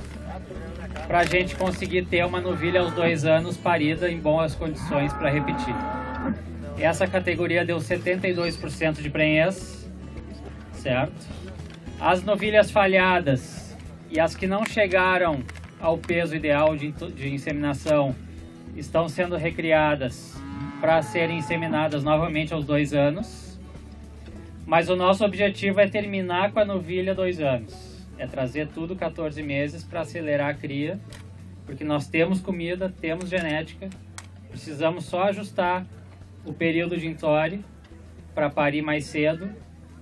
para a gente conseguir ter uma novilha aos 2 anos parida em boas condições para repetir. Essa categoria deu 72% de prenhez, certo? As novilhas falhadas e as que não chegaram ao peso ideal de inseminação estão sendo recriadas para serem inseminadas novamente aos 2 anos. Mas o nosso objetivo é terminar com a novilha 2 anos. É trazer tudo 14 meses para acelerar a cria, porque nós temos comida, temos genética, precisamos só ajustar o período de entore para parir mais cedo,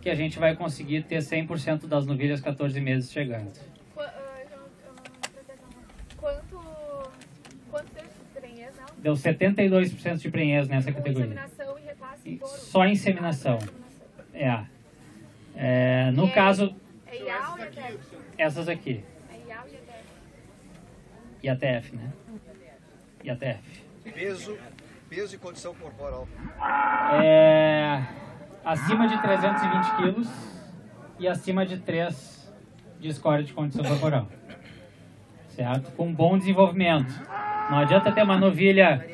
que a gente vai conseguir ter 100% das novilhas 14 meses chegando. Quanto deu de prenhez, não? Deu 72% de prenhez nessa Com categoria. inseminação e repasse em touro. Só inseminação. No caso, É IAL e ATF? essas aqui. É IAL e ATF. E a TF, né? E a TF. Peso e condição corporal. Acima de 320 quilos e acima de 3 de score de condição corporal. Certo? Com bom desenvolvimento. Não adianta ter uma novilha...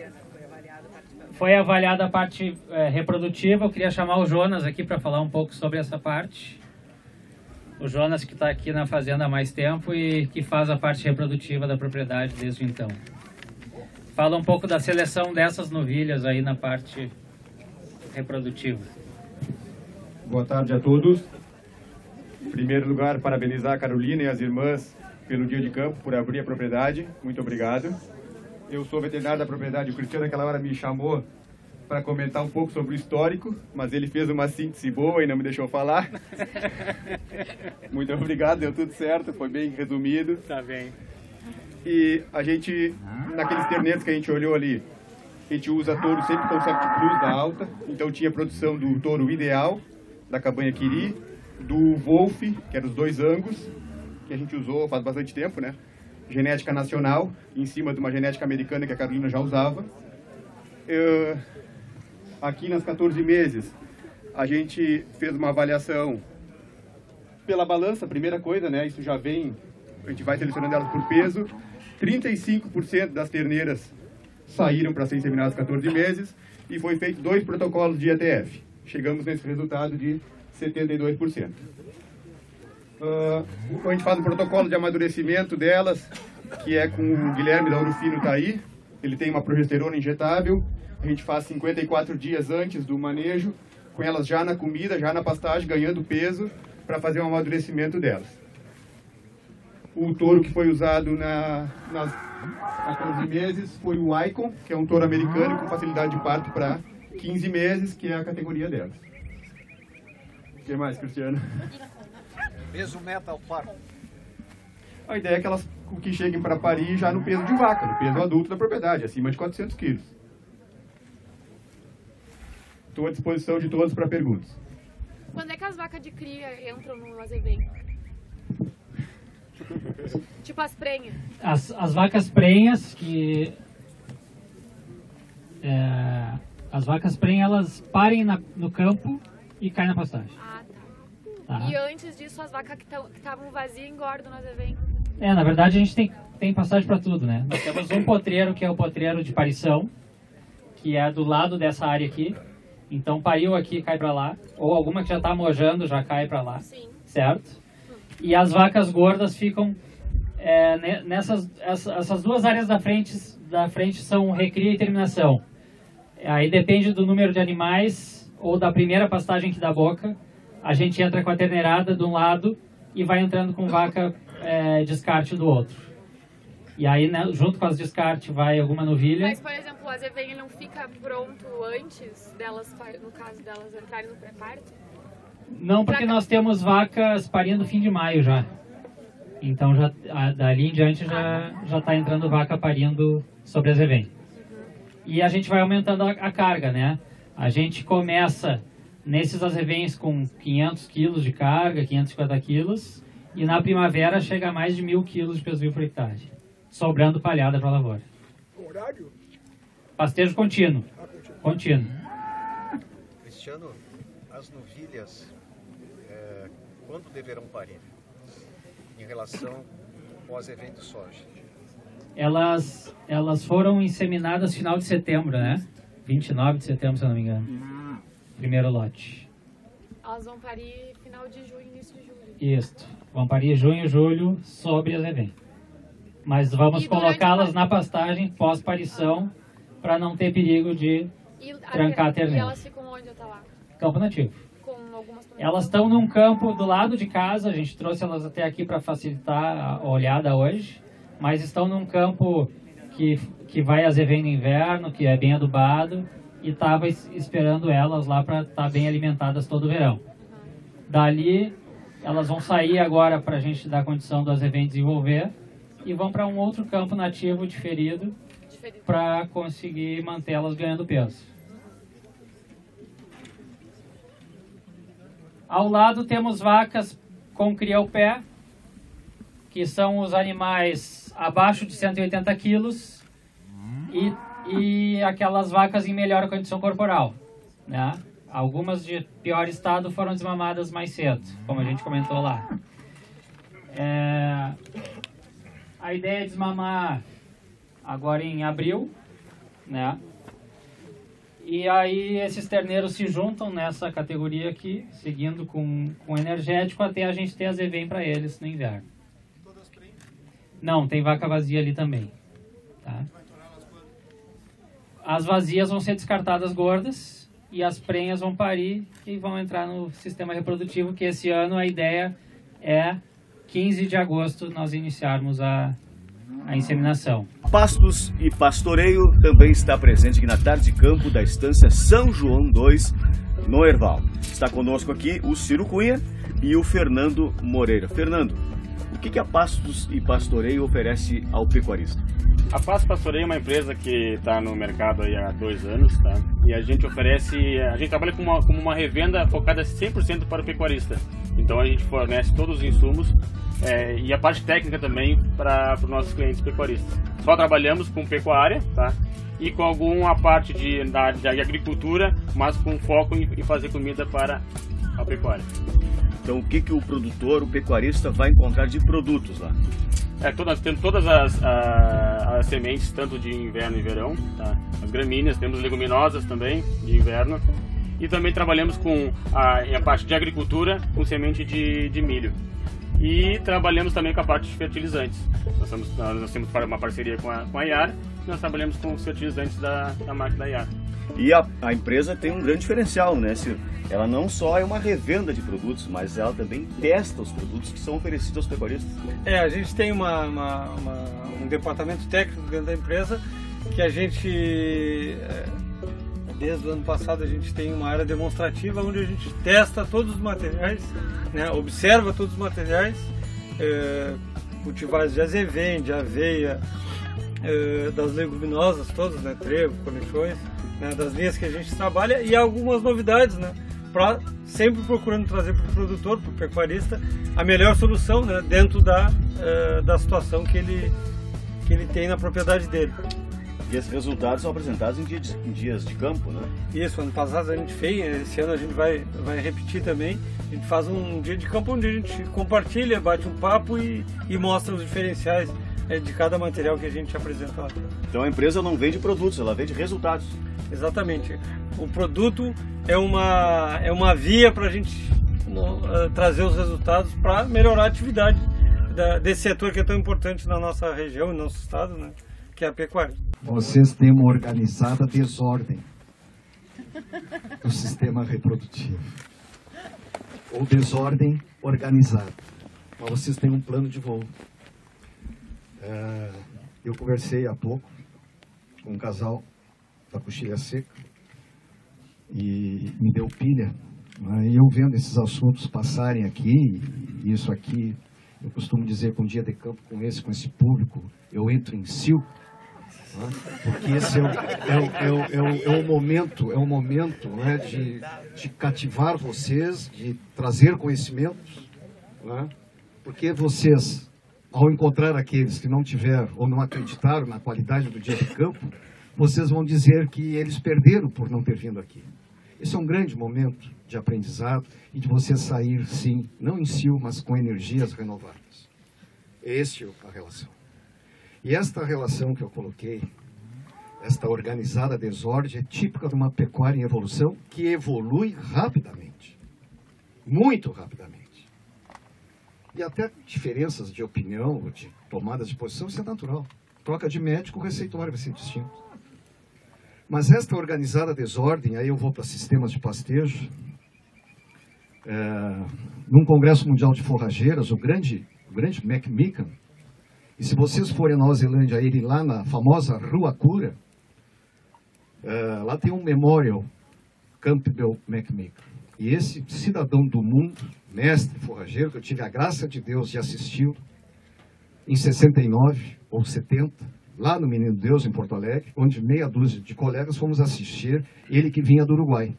Foi avaliada a parte reprodutiva. Eu queria chamar o Jonas aqui para falar um pouco sobre essa parte. O Jonas que está aqui na fazenda há mais tempo e que faz a parte reprodutiva da propriedade desde então. Fala um pouco da seleção dessas novilhas aí na parte reprodutiva. Boa tarde a todos. Em primeiro lugar, parabenizar a Carolina e as irmãs pelo dia de campo, por abrir a propriedade. Muito obrigado. Eu sou veterinário da propriedade. O Cristiano, naquela hora, me chamou para comentar um pouco sobre o histórico, mas ele fez uma síntese boa e não me deixou falar. Muito obrigado, deu tudo certo, foi bem resumido. Tá bem. E a gente, naqueles terneiros que a gente olhou ali, a gente usa touro sempre com Concept Plus da alta. Então tinha produção do touro ideal, da cabanha Quiri, do Wolf, que eram os 2 Angus, que a gente usou faz bastante tempo, né? Genética nacional, em cima de uma genética americana que a Carolina já usava. Aqui nas 14 meses, a gente fez uma avaliação pela balança, primeira coisa, né? Isso já vem, a gente vai selecionando elas por peso. 35% das terneiras saíram para ser inseminadas 14 meses e foi feito 2 protocolos de IATF. Chegamos nesse resultado de 72%. A gente faz um protocolo de amadurecimento delas, que é com o Guilherme da Ouro Fino, tá aí. Ele tem uma progesterona injetável. A gente faz 54 dias antes do manejo, com elas já na comida, já na pastagem, ganhando peso, para fazer um amadurecimento delas. O touro que foi usado nas 14 meses foi o Icon, que é um touro americano com facilidade de parto para 15 meses, que é a categoria delas. O que mais, Cristiano? Peso meta ao parto. A ideia é que elas que cheguem para parir já no peso de vaca, no peso adulto da propriedade, acima de 400 quilos. Estou à disposição de todos para perguntas. Quando é que as vacas de cria entram no azevém? Tipo as prenhas. As vacas prenhas, as vacas prenhas, elas parem no campo e caem na pastagem. Ah, Tá? E antes disso, as vacas que estavam vazias engordam no azevém. Na verdade a gente tem pastagem para tudo, né? Nós temos um potreiro que é o potreiro de parição, que é do lado dessa área aqui. Então pariu aqui, cai para lá. Ou alguma que já está mojando, já cai para lá. Sim. Certo? E as vacas gordas ficam essas 2 áreas da frente são recria e terminação. Aí depende do número de animais ou da primeira pastagem que dá boca. A gente entra com a terneirada de um lado e vai entrando com vaca descarte do outro. E aí, né, junto com as descarte, vai alguma novilha. Mas, por exemplo, o azevém não fica pronto antes delas, no caso delas entrarem no pré-parto? Não, porque nós temos vacas parindo fim de maio já. Então, dali em diante já está entrando vaca parindo sobre azevém. E a gente vai aumentando a carga, né? A gente começa nesses azevéns com 500 quilos de carga, 550 quilos, e na primavera chega a mais de 1.000 quilos de peso vivo por hectare, sobrando palhada para a lavoura. Horário? Pastejo contínuo. Contínuo. Cristiano, as novilhas, quando deverão parir? Em relação aos eventos soja? Elas foram inseminadas final de setembro, né? 29 de setembro, se eu não me engano. Primeiro lote. Elas vão parir final de junho, início de julho. Isso. Vão parir junho, julho, sobre azevém. Mas vamos colocá-las na pastagem pós-parição para não ter perigo de trancar a terneira. E elas ficam onde até lá? Campo nativo. Com algumas Elas estão num campo do lado de casa, a gente trouxe elas até aqui para facilitar a olhada hoje, mas estão num campo que vai azevém no inverno, que é bem adubado, e estava esperando elas lá para estar bem alimentadas todo o verão. Dali, elas vão sair agora para a gente dar condição do Azevedo desenvolver e vão para um outro campo nativo diferido para conseguir mantê-las ganhando peso. Ao lado temos vacas com cria ao pé, que são os animais abaixo de 180 quilos e aquelas vacas em melhor condição corporal, né? Algumas de pior estado foram desmamadas mais cedo, como a gente comentou lá. A ideia é desmamar agora em abril, né? E aí esses terneiros se juntam nessa categoria aqui, seguindo com energético até a gente ter azevém para eles no inverno. Não, tem vaca vazia ali também. Tá? As vazias vão ser descartadas gordas e as prenhas vão parir e vão entrar no sistema reprodutivo, que esse ano a ideia é 15 de agosto nós iniciarmos a inseminação. Pastos e pastoreio também está presente aqui na Tarde de Campo da Estância São João 2, no Herval. Está conosco aqui o Ciro Cunha e o Fernando Moreira. Fernando, o que a Pastos e Pastoreio oferece ao pecuarista? A Pastos Pastoreio é uma empresa que está no mercado aí há 2 anos, tá? E a gente trabalha como uma revenda focada 100% para o pecuarista. Então a gente fornece todos os insumos e a parte técnica também para os nossos clientes pecuaristas. Só trabalhamos com pecuária, tá? E com alguma parte de agricultura, mas com foco em fazer comida para a pecuária. Então o que o produtor, o pecuarista vai encontrar de produtos lá? Temos todas as sementes, tanto de inverno e verão, tá? As gramíneas, temos leguminosas também de inverno. E também trabalhamos com a parte de agricultura, com semente de milho. E trabalhamos também com a parte de fertilizantes. Nós temos uma parceria com a IAR, e nós trabalhamos com os fertilizantes da marca da IAR. E a empresa tem um grande diferencial, né, Ciro? Ela não só é uma revenda de produtos, mas ela também testa os produtos que são oferecidos aos pecuaristas. A gente tem um departamento técnico dentro da empresa que a gente, desde o ano passado, a gente tem uma área demonstrativa onde a gente testa todos os materiais, né, observa todos os materiais, cultivares de azevém, de aveia, das leguminosas todas, né, trevo, cornichões, né, das linhas que a gente trabalha e algumas novidades, né, sempre procurando trazer para o produtor, para o pecuarista, a melhor solução, né, dentro da situação que ele tem na propriedade dele. E esses resultados são apresentados em dias de campo, né? Isso, ano passado a gente fez, esse ano a gente vai repetir também. A gente faz um dia de campo onde a gente compartilha, bate um papo e mostra os diferenciais de cada material que a gente apresenta lá. Então a empresa não vende produtos, ela vende resultados. Exatamente. O produto é uma via para a gente trazer os resultados para melhorar a atividade desse setor que é tão importante na nossa região, no nosso estado, né? Que é a pecuária. Vocês têm uma organizada desordem no sistema reprodutivo. Ou desordem organizada. Mas vocês têm um plano de voo. Eu conversei há pouco com um casal da Coxilha Seca e me deu pilha. E eu vendo esses assuntos passarem aqui, isso aqui, eu costumo dizer que um dia de campo com esse público, eu entro em cio. Porque esse é o momento né, de cativar vocês, de trazer conhecimentos, né? Porque vocês, ao encontrar aqueles que não tiveram ou não acreditaram na qualidade do dia de campo, vocês vão dizer que eles perderam por não ter vindo aqui. Esse é um grande momento de aprendizado e de você sair, sim, não em cio, mas com energias renovadas. Essa é a relação. E esta relação que eu coloquei, esta organizada desordem, é típica de uma pecuária em evolução que evolui rapidamente. Muito rapidamente. E até diferenças de opinião, de tomadas de posição, isso é natural. Troca de médico, o receituário vai ser distinto. Mas esta organizada desordem, aí eu vou para sistemas de pastejo, num Congresso Mundial de Forrageiras, o grande McMicken, e se vocês forem a Nova Zelândia, irem lá na famosa Rua Cura, lá tem um Memorial Campbell McMicken. E esse cidadão do mundo, mestre forrageiro, que eu tive a graça de Deus de assisti-lo em 69 ou 70, lá no Menino Deus, em Porto Alegre, onde meia dúzia de colegas fomos assistir, ele que vinha do Uruguai,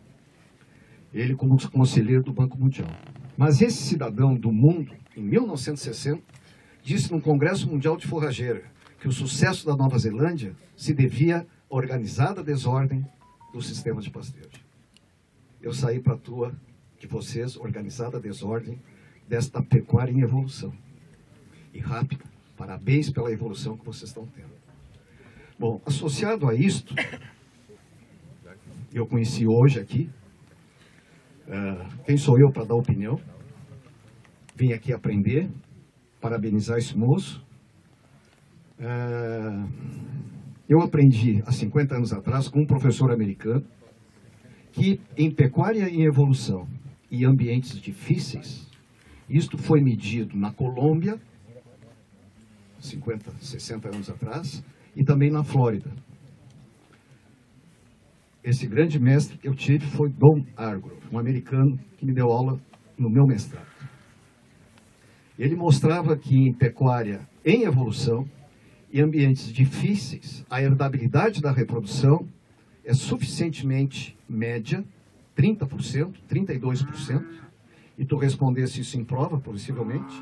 ele como conselheiro do Banco Mundial. Mas esse cidadão do mundo, em 1960, disse num Congresso Mundial de Forrageira que o sucesso da Nova Zelândia se devia à organizada desordem do sistema de pastagem. Eu saí para a tua, de vocês, organizada desordem desta pecuária em evolução. E rápida. Parabéns pela evolução que vocês estão tendo. Bom, associado a isto, eu conheci hoje aqui, quem sou eu para dar opinião? Vim aqui aprender, parabenizar esse moço. Eu aprendi há 50 anos atrás com um professor americano que em pecuária em evolução e ambientes difíceis, isto foi medido na Colômbia, 50, 60 anos atrás, e também na Flórida. Esse grande mestre que eu tive foi Don Hargrove, um americano que me deu aula no meu mestrado. Ele mostrava que em pecuária em evolução e ambientes difíceis, a herdabilidade da reprodução é suficientemente média, 30%, 32%, e tu respondesse isso em prova, possivelmente.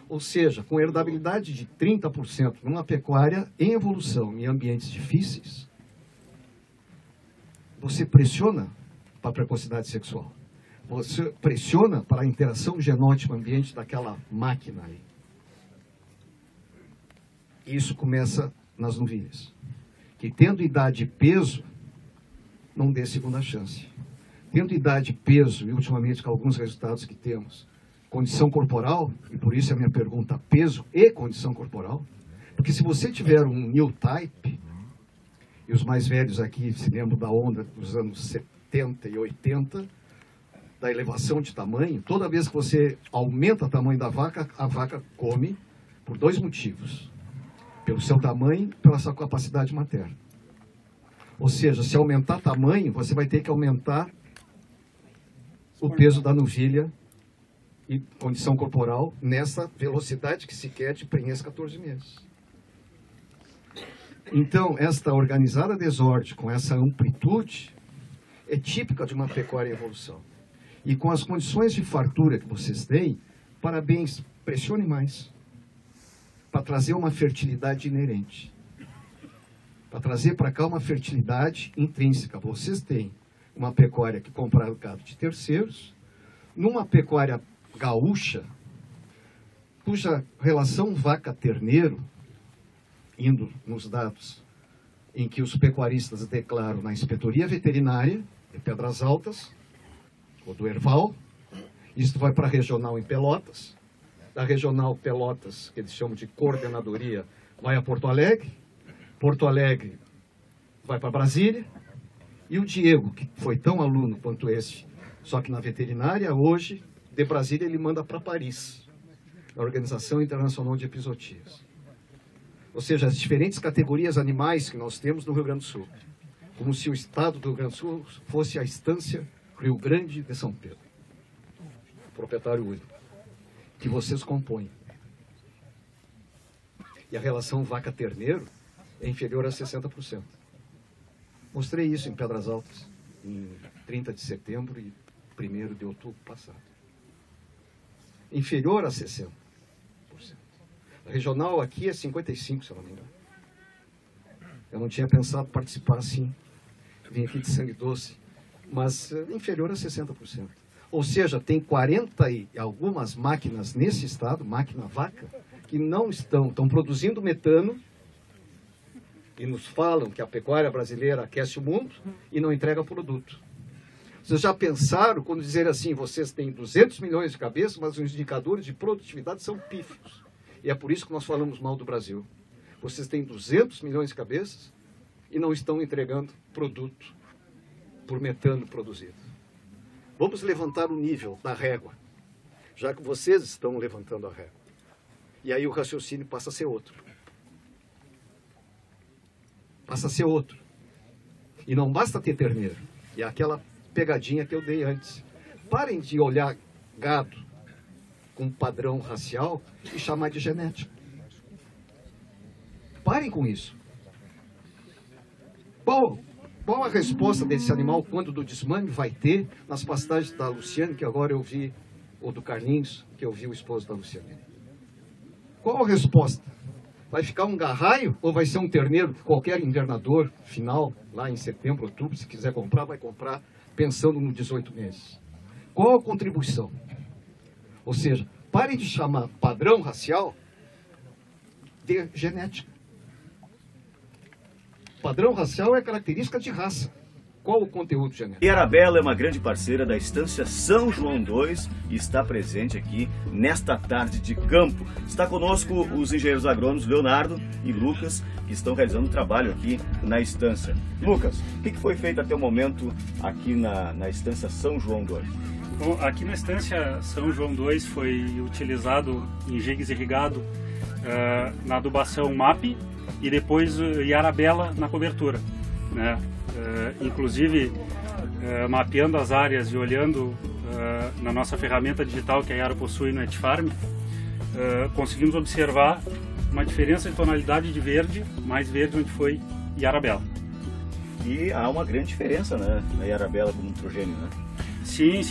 Ou seja, com herdabilidade de 30% numa pecuária em evolução em ambientes difíceis, você pressiona para a precocidade sexual. Você pressiona para a interação genótica ambiente daquela máquina aí. Isso começa nas novilhas, que tendo idade e peso, não dê segunda chance. Tendo idade, peso, e ultimamente com alguns resultados que temos, condição corporal, e por isso a minha pergunta, peso e condição corporal, porque se você tiver um new type, e os mais velhos aqui se lembram da onda dos anos 70 e 80, da elevação de tamanho, toda vez que você aumenta o tamanho da vaca, a vaca come por dois motivos. Pelo seu tamanho e pela sua capacidade materna. Ou seja, se aumentar tamanho, você vai ter que aumentar o peso da novilha e condição corporal nessa velocidade que se quer de prenhez 14 meses. Então, esta organizada desordem, com essa amplitude, é típica de uma pecuária em evolução. E com as condições de fartura que vocês têm, parabéns, pressione mais. Para trazer uma fertilidade inerente. Para trazer para cá uma fertilidade intrínseca. Vocês têm uma pecuária que compraram gado de terceiros, numa pecuária gaúcha, cuja relação vaca-terneiro, indo nos dados em que os pecuaristas declaram na inspetoria veterinária de Pedras Altas, ou do Herval, isto vai para a regional em Pelotas, da regional Pelotas, que eles chamam de coordenadoria, vai a Porto Alegre vai para Brasília, e o Diego, que foi tão aluno quanto esse, só que na veterinária, hoje, de Brasília, ele manda para Paris, a Organização Internacional de Epizotias. Ou seja, as diferentes categorias animais que nós temos no Rio Grande do Sul, como se o estado do Rio Grande do Sul fosse a estância Rio Grande de São Pedro, proprietário único, que vocês compõem. E a relação vaca-terneiro é inferior a 60%. Mostrei isso em Pedras Altas, em 30 de setembro e 1º de outubro passado. Inferior a 60%. A regional aqui é 55%, se eu não me engano. Eu não tinha pensado participar assim. Vim aqui de sangue doce, mas inferior a 60%. Ou seja, tem 40 e algumas máquinas nesse estado, máquina vaca, que não estão produzindo metano e nos falam que a pecuária brasileira aquece o mundo e não entrega produto. Vocês já pensaram quando dizer assim, vocês têm 200 milhões de cabeças, mas os indicadores de produtividade são pífios. E é por isso que nós falamos mal do Brasil. Vocês têm 200 milhões de cabeças e não estão entregando produto por metano produzido. Vamos levantar o nível da régua, já que vocês estão levantando a régua. E aí o raciocínio passa a ser outro. Passa a ser outro. E não basta ter terneiro. E aquela pegadinha que eu dei antes. Parem de olhar gado com padrão racial e chamar de genética. Parem com isso. Qual a resposta desse animal quando do desmame vai ter nas pastagens da Luciane, que agora eu vi, ou do Carlinhos, que eu vi o esposo da Luciane? Qual a resposta? Vai ficar um garraio ou vai ser um terneiro? Qualquer invernador final, lá em setembro, outubro, se quiser comprar, vai comprar pensando nos 18 meses. Qual a contribuição? Ou seja, parem de chamar padrão racial de genética. Padrão racial é característica de raça. Qual o conteúdo genético? E Arabella é uma grande parceira da Estância São João 2 e está presente aqui nesta tarde de campo. Está conosco os engenheiros agrônomos Leonardo e Lucas, que estão realizando um trabalho aqui na estância. Lucas, o que foi feito até o momento aqui na Estância São João 2? Bom, aqui na Estância São João 2 foi utilizado enjegues irrigado na adubação MAP e depois Arabella na cobertura, né? Inclusive mapeando as áreas e olhando na nossa ferramenta digital que a Yara possui no Etfarm, conseguimos observar uma diferença de tonalidade de verde, mais verde onde foi Arabella. E há uma grande diferença, né, na Arabella com o nitrogênio, né? Sim.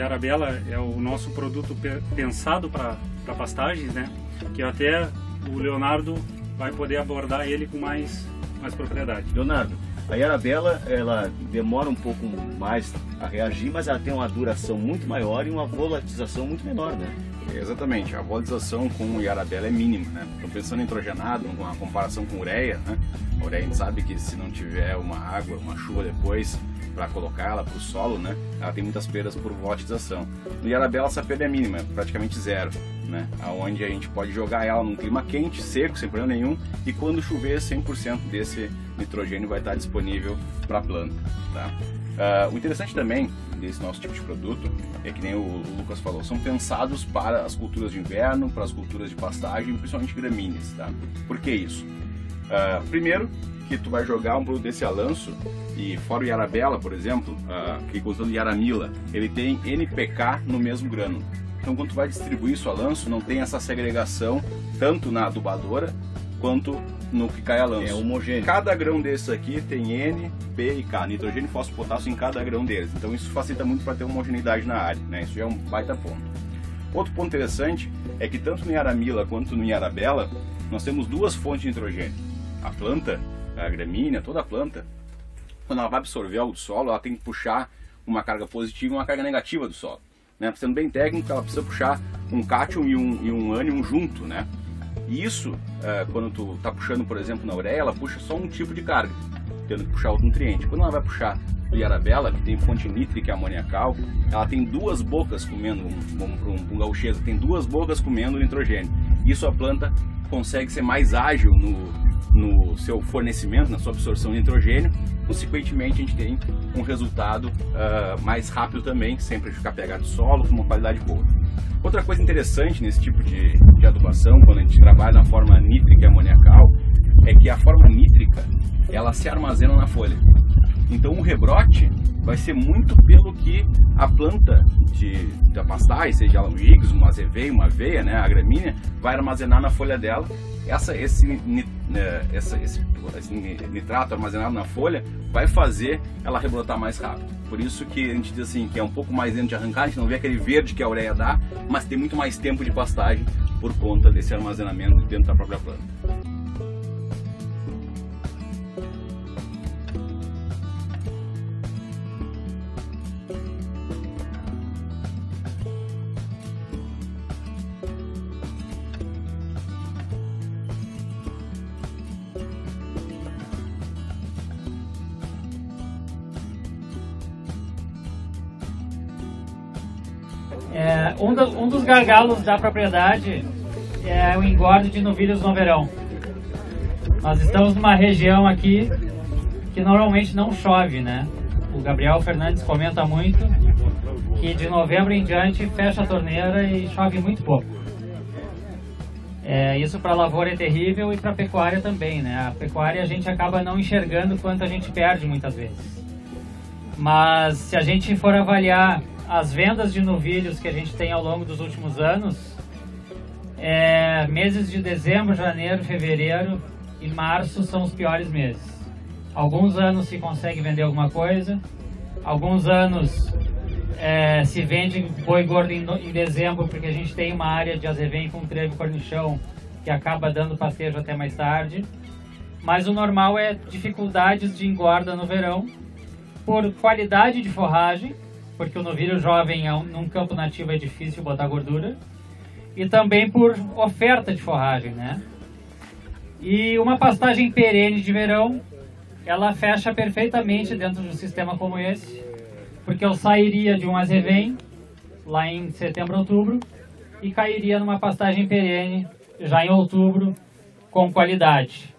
Arabella é o nosso produto pensado para pastagens, né? Que até o Leonardo vai poder abordar ele com mais propriedade. Leonardo, a Arabella, ela demora um pouco mais a reagir, mas ela tem uma duração muito maior e uma volatilização muito menor, né? Exatamente, a volatilização com o Arabella é mínima, né? Então, pensando em nitrogenado, com a comparação com ureia, né? A ureia a gente sabe que se não tiver uma água, uma chuva depois para colocar ela para o solo, né? Ela tem muitas perdas por volatilização. No Arabella essa perda é mínima, é praticamente zero, né? Onde a gente pode jogar ela num clima quente, seco, sem problema nenhum, e quando chover 100% desse nitrogênio vai estar disponível para a planta, tá? O interessante também desse nosso tipo de produto é que nem o Lucas falou, são pensados para as culturas de inverno, para as culturas de pastagem, principalmente gramíneas, tá? Por que isso? Primeiro, que tu vai jogar um produto desse a lanço, e fora o Arabella, por exemplo, que usando o Yaramila, ele tem NPK no mesmo grano. Então, quando tu vai distribuir isso a lanço, não tem essa segregação tanto na adubadora quanto no que cai a lanço. É homogêneo. Cada grão desses aqui tem N, P e K, nitrogênio, fósforo, potássio em cada grão deles. Então isso facilita muito para ter homogeneidade na área, né? Isso já é um baita ponto. Outro ponto interessante é que tanto no Yaramila quanto no Arabella, nós temos duas fontes de nitrogênio. A planta, a gramínea, toda a planta, quando ela vai absorver algo do solo, ela tem que puxar uma carga positiva e uma carga negativa do solo, né? Sendo bem técnico, ela precisa puxar um cátion e um ânion junto, né? E isso, quando tu tá puxando, por exemplo, na ureia, ela puxa só um tipo de carga, tendo que puxar outro nutriente. Quando ela vai puxar o Arabella, que tem fonte nítrica e amoniacal, ela tem duas bocas comendo, um gauchês, tem duas bocas comendo nitrogênio. Isso a planta consegue ser mais ágil no seu fornecimento, na sua absorção de nitrogênio. Consequentemente, a gente tem um resultado mais rápido também, sem prejudicar a pH do solo, com uma qualidade boa. Outra coisa interessante nesse tipo de adubação, quando a gente trabalha na forma nítrica e amoniacal, é que a forma nítrica, ela se armazena na folha. Então o rebrote vai ser muito pelo que a planta da pastagem, seja ela um gigs, uma azeveia, uma aveia, né, a gramínea, vai armazenar na folha dela. Esse nitrato armazenado na folha vai fazer ela rebrotar mais rápido. Por isso que a gente diz assim, que é um pouco mais lento de arrancar, a gente não vê aquele verde que a ureia dá, mas tem muito mais tempo de pastagem por conta desse armazenamento dentro da própria planta. Um dos gargalos da propriedade é o engordo de novilhos no verão. Nós estamos numa região aqui que normalmente não chove, né? O Gabriel Fernandes comenta muito que de novembro em diante fecha a torneira e chove muito pouco. Isso para a lavoura é terrível e para a pecuária também, né? A pecuária a gente acaba não enxergando quanto a gente perde muitas vezes. Mas se a gente for avaliar as vendas de novilhos que a gente tem ao longo dos últimos anos, meses de dezembro, janeiro, fevereiro e março são os piores meses. Alguns anos se consegue vender alguma coisa, alguns anos se vende boi gordo em dezembro, porque a gente tem uma área de azevém com trevo e cornichão que acaba dando pastejo até mais tarde. Mas o normal é dificuldades de engorda no verão, por qualidade de forragem, porque o novilho jovem num campo nativo é difícil botar gordura, e também por oferta de forragem, né? E uma pastagem perene de verão, ela fecha perfeitamente dentro de um sistema como esse, porque eu sairia de um azevém lá em setembro, outubro, e cairia numa pastagem perene já em outubro, com qualidade.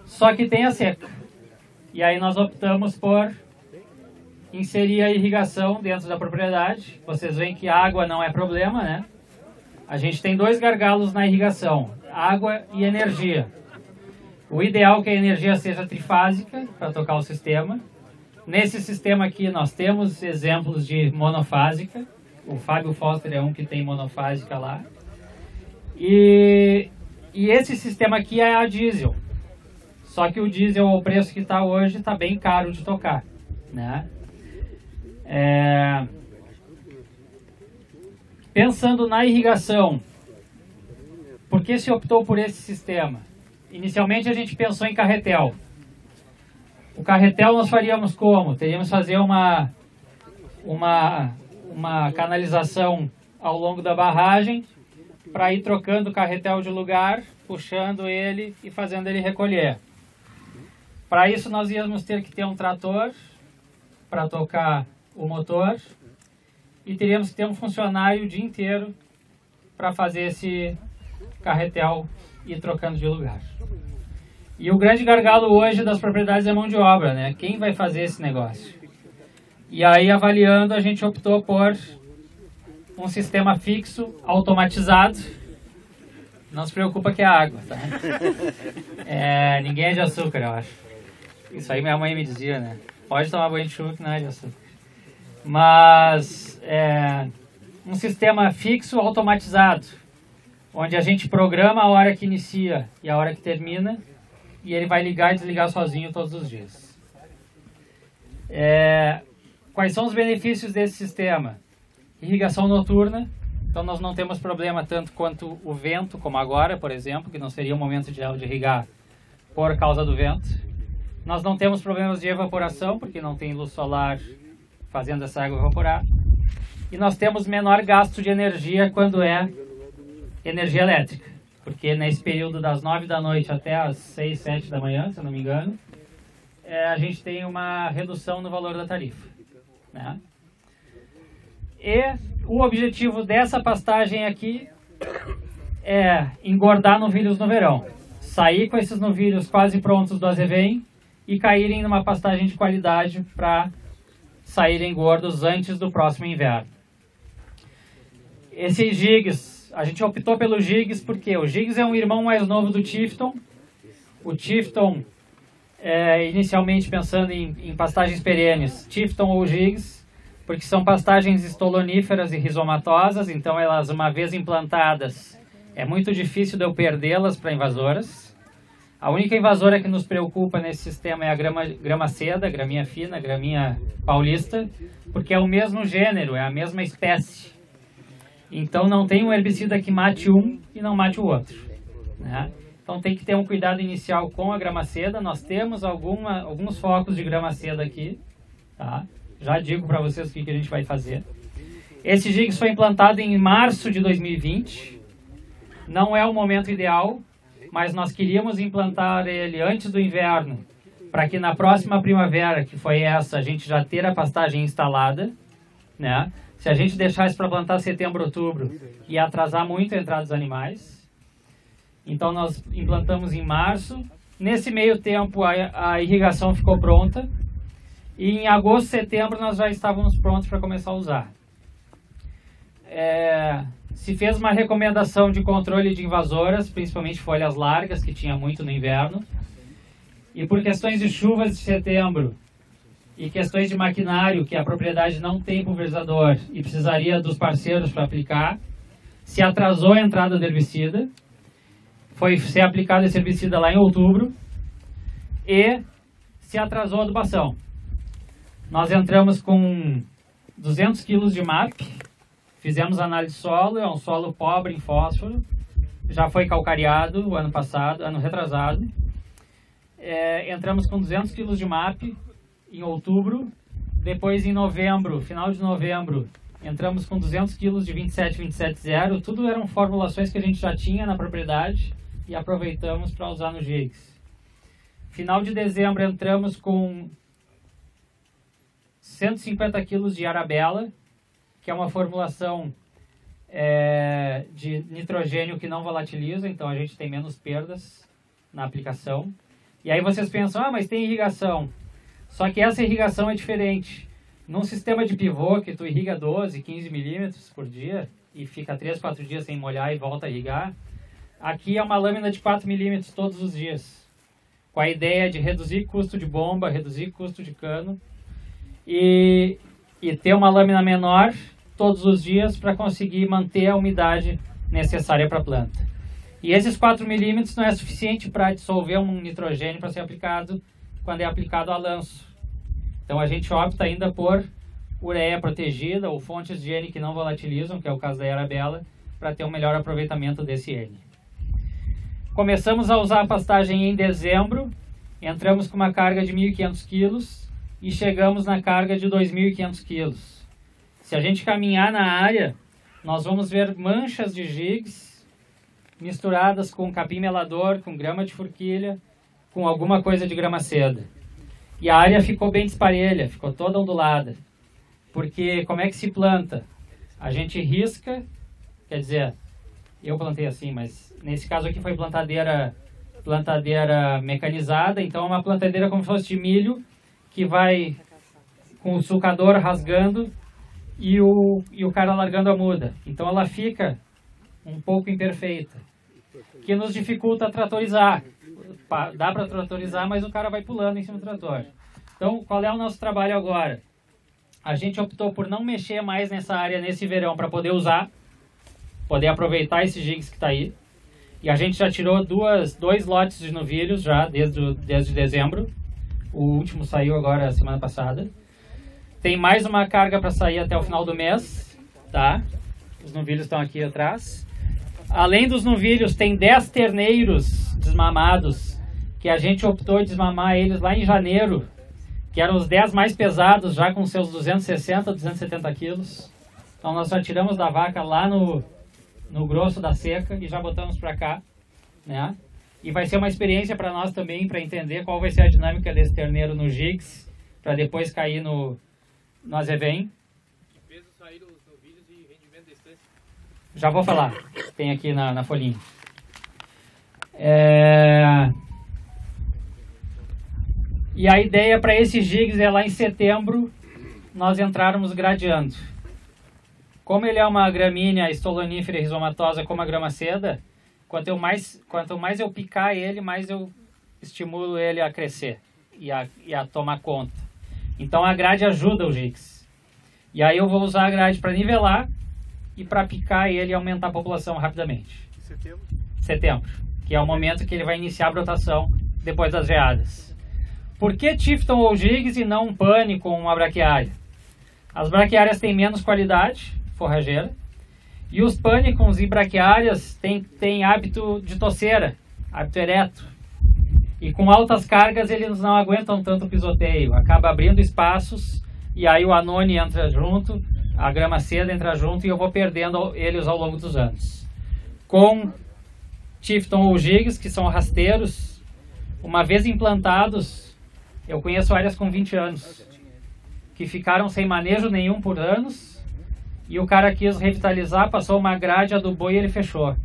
Só que tem a seca. E aí nós optamos por inserir a irrigação dentro da propriedade. Vocês veem que água não é problema, né? A gente tem 2 gargalos na irrigação, água e energia. O ideal é que a energia seja trifásica para tocar o sistema. Nesse sistema aqui nós temos exemplos de monofásica. O Fábio Foster é um que tem monofásica lá. E esse sistema aqui é a diesel. Só que o diesel, ao preço que está hoje, está bem caro de tocar, né? Pensando na irrigação, por que se optou por esse sistema? Inicialmente a gente pensou em carretel. O carretel nós faríamos como? Teríamos que fazer uma canalização ao longo da barragem para ir trocando o carretel de lugar, puxando ele e fazendo ele recolher. Para isso nós íamos ter que ter um trator para tocar o motor e teríamos que ter um funcionário o dia inteiro para fazer esse carretel ir trocando de lugar. E o grande gargalo hoje das propriedades é mão de obra, né? Quem vai fazer esse negócio? E aí, avaliando, a gente optou por um sistema fixo, automatizado. Não se preocupa que é água, tá? Ninguém é de açúcar, eu acho. Isso aí minha mãe me dizia, né? Pode tomar banho de chuva que não é de açúcar. Mas um sistema fixo, automatizado, onde a gente programa a hora que inicia e a hora que termina, e ele vai ligar e desligar sozinho todos os dias. Quais são os benefícios desse sistema? Irrigação noturna, então nós não temos problema tanto quanto o vento, como agora, por exemplo, que não seria o momento ideal de irrigar por causa do vento. Nós não temos problemas de evaporação, porque não tem luz solar fazendo essa água evaporar. E nós temos menor gasto de energia quando é energia elétrica, porque nesse período das 9 da noite até as 6, 7 da manhã, se eu não me engano, a gente tem uma redução no valor da tarifa, né? E o objetivo dessa pastagem aqui é engordar novilhos no verão, sair com esses novilhos quase prontos do azevém e caírem numa pastagem de qualidade para saírem gordos antes do próximo inverno. Esses gigs, a gente optou pelo gigs porque o gigs é um irmão mais novo do Tifton. O Tifton, inicialmente pensando em pastagens perenes, Tifton ou gigs, porque são pastagens estoloníferas e rizomatosas, então elas, uma vez implantadas, é muito difícil de eu perdê-las para invasoras. A única invasora que nos preocupa nesse sistema é a grama seda, graminha fina, graminha paulista, porque é o mesmo gênero, é a mesma espécie. Então não tem um herbicida que mate um e não mate o outro, né? Então tem que ter um cuidado inicial com a grama seda. Nós temos alguns focos de grama seda aqui, tá? Já digo para vocês o que a gente vai fazer. Esse gigs foi implantado em março de 2020. Não é o momento ideal, mas nós queríamos implantar ele antes do inverno, para que na próxima primavera, que foi essa, a gente já ter a pastagem instalada, né? Se a gente deixasse para plantar setembro, outubro, ia atrasar muito a entrada dos animais. Então nós implantamos em março. Nesse meio tempo a irrigação ficou pronta. E em agosto, setembro nós já estávamos prontos para começar a usar. Se fez uma recomendação de controle de invasoras, principalmente folhas largas, que tinha muito no inverno. E por questões de chuvas de setembro, e questões de maquinário que a propriedade não tem pulverizador e precisaria dos parceiros para aplicar, se atrasou a entrada do herbicida, foi ser aplicado esse herbicida lá em outubro e se atrasou a adubação. Nós entramos com 200 kg de MAP, fizemos análise de solo, é um solo pobre em fósforo, já foi calcareado o ano passado, ano retrasado. Entramos com 200 kg de MAP em outubro, depois em novembro, final de novembro, entramos com 200 kg de 27-27-0, tudo eram formulações que a gente já tinha na propriedade e aproveitamos para usar no GIGS. Final de dezembro entramos com 150 kg de Arabella, que é uma formulação de nitrogênio que não volatiliza, então a gente tem menos perdas na aplicação. E aí vocês pensam, mas tem irrigação. Só que essa irrigação é diferente. Num sistema de pivô que tu irriga 12, 15 milímetros por dia e fica 3, 4 dias sem molhar e volta a irrigar, aqui é uma lâmina de 4 milímetros todos os dias, com a ideia de reduzir custo de bomba, reduzir custo de cano e ter uma lâmina menor todos os dias para conseguir manter a umidade necessária para a planta. E esses 4 milímetros não é suficiente para dissolver um nitrogênio para ser aplicado quando é aplicado a lanço. Então a gente opta ainda por ureia protegida ou fontes de N que não volatilizam, que é o caso da Arabella, para ter um melhor aproveitamento desse N. Começamos a usar a pastagem em dezembro, entramos com uma carga de 1.500 kg e chegamos na carga de 2.500 kg. Se a gente caminhar na área, nós vamos ver manchas de GIGS misturadas com capim melador, com grama de forquilha, com alguma coisa de grama seda. E a área ficou bem desparelha, ficou toda ondulada. Porque como é que se planta? A gente risca, quer dizer, eu plantei assim, mas nesse caso aqui foi plantadeira mecanizada, então é uma plantadeira como se fosse de milho, que vai com o sulcador rasgando e o cara largando a muda. Então ela fica um pouco imperfeita, que nos dificulta tratorizar. Dá para tratorizar, mas o cara vai pulando em cima do trator. Então, qual é o nosso trabalho agora? A gente optou por não mexer mais nessa área nesse verão para poder usar, poder aproveitar esse GIGS que está aí. E a gente já tirou dois lotes de novilhos já desde dezembro. O último saiu agora semana passada. Tem mais uma carga para sair até o final do mês, tá? Os novilhos estão aqui atrás. Além dos novilhos, tem 10 terneiros desmamados, que a gente optou de desmamar eles lá em janeiro, que eram os 10 mais pesados, já com seus 260, 270 quilos. Então nós já tiramos da vaca lá no grosso da seca e já botamos para cá, né? E vai ser uma experiência para nós também, para entender qual vai ser a dinâmica desse terneiro no GIGS, para depois cair no Azevém. Que peso saíram os novilhos e rendimento da estância? Já vou falar, tem aqui na folhinha. E a ideia para esse GIGS é lá em setembro nós entrarmos gradeando. Como ele é uma gramínea estolonífera e rizomatosa como a grama seda, quanto mais eu picar ele, mais eu estimulo ele a crescer e a tomar conta. Então a grade ajuda o GIGS. E aí eu vou usar a grade para nivelar e para picar ele e aumentar a população rapidamente. Setembro, que é o momento que ele vai iniciar a brotação depois das geadas. Por que Tifton ou GIGS e não um pane com uma braquiária? As braquiárias têm menos qualidade forrageira e os pânicos e braquiárias têm hábito de toceira, hábito ereto. E com altas cargas eles não aguentam tanto pisoteio, acaba abrindo espaços e aí o anone entra junto, a grama seda entra junto e eu vou perdendo eles ao longo dos anos. Com Tifton ou GIGS, que são rasteiros, uma vez implantados, eu conheço áreas com 20 anos, que ficaram sem manejo nenhum por anos, e o cara quis revitalizar, passou uma grade, adubou e ele fechou.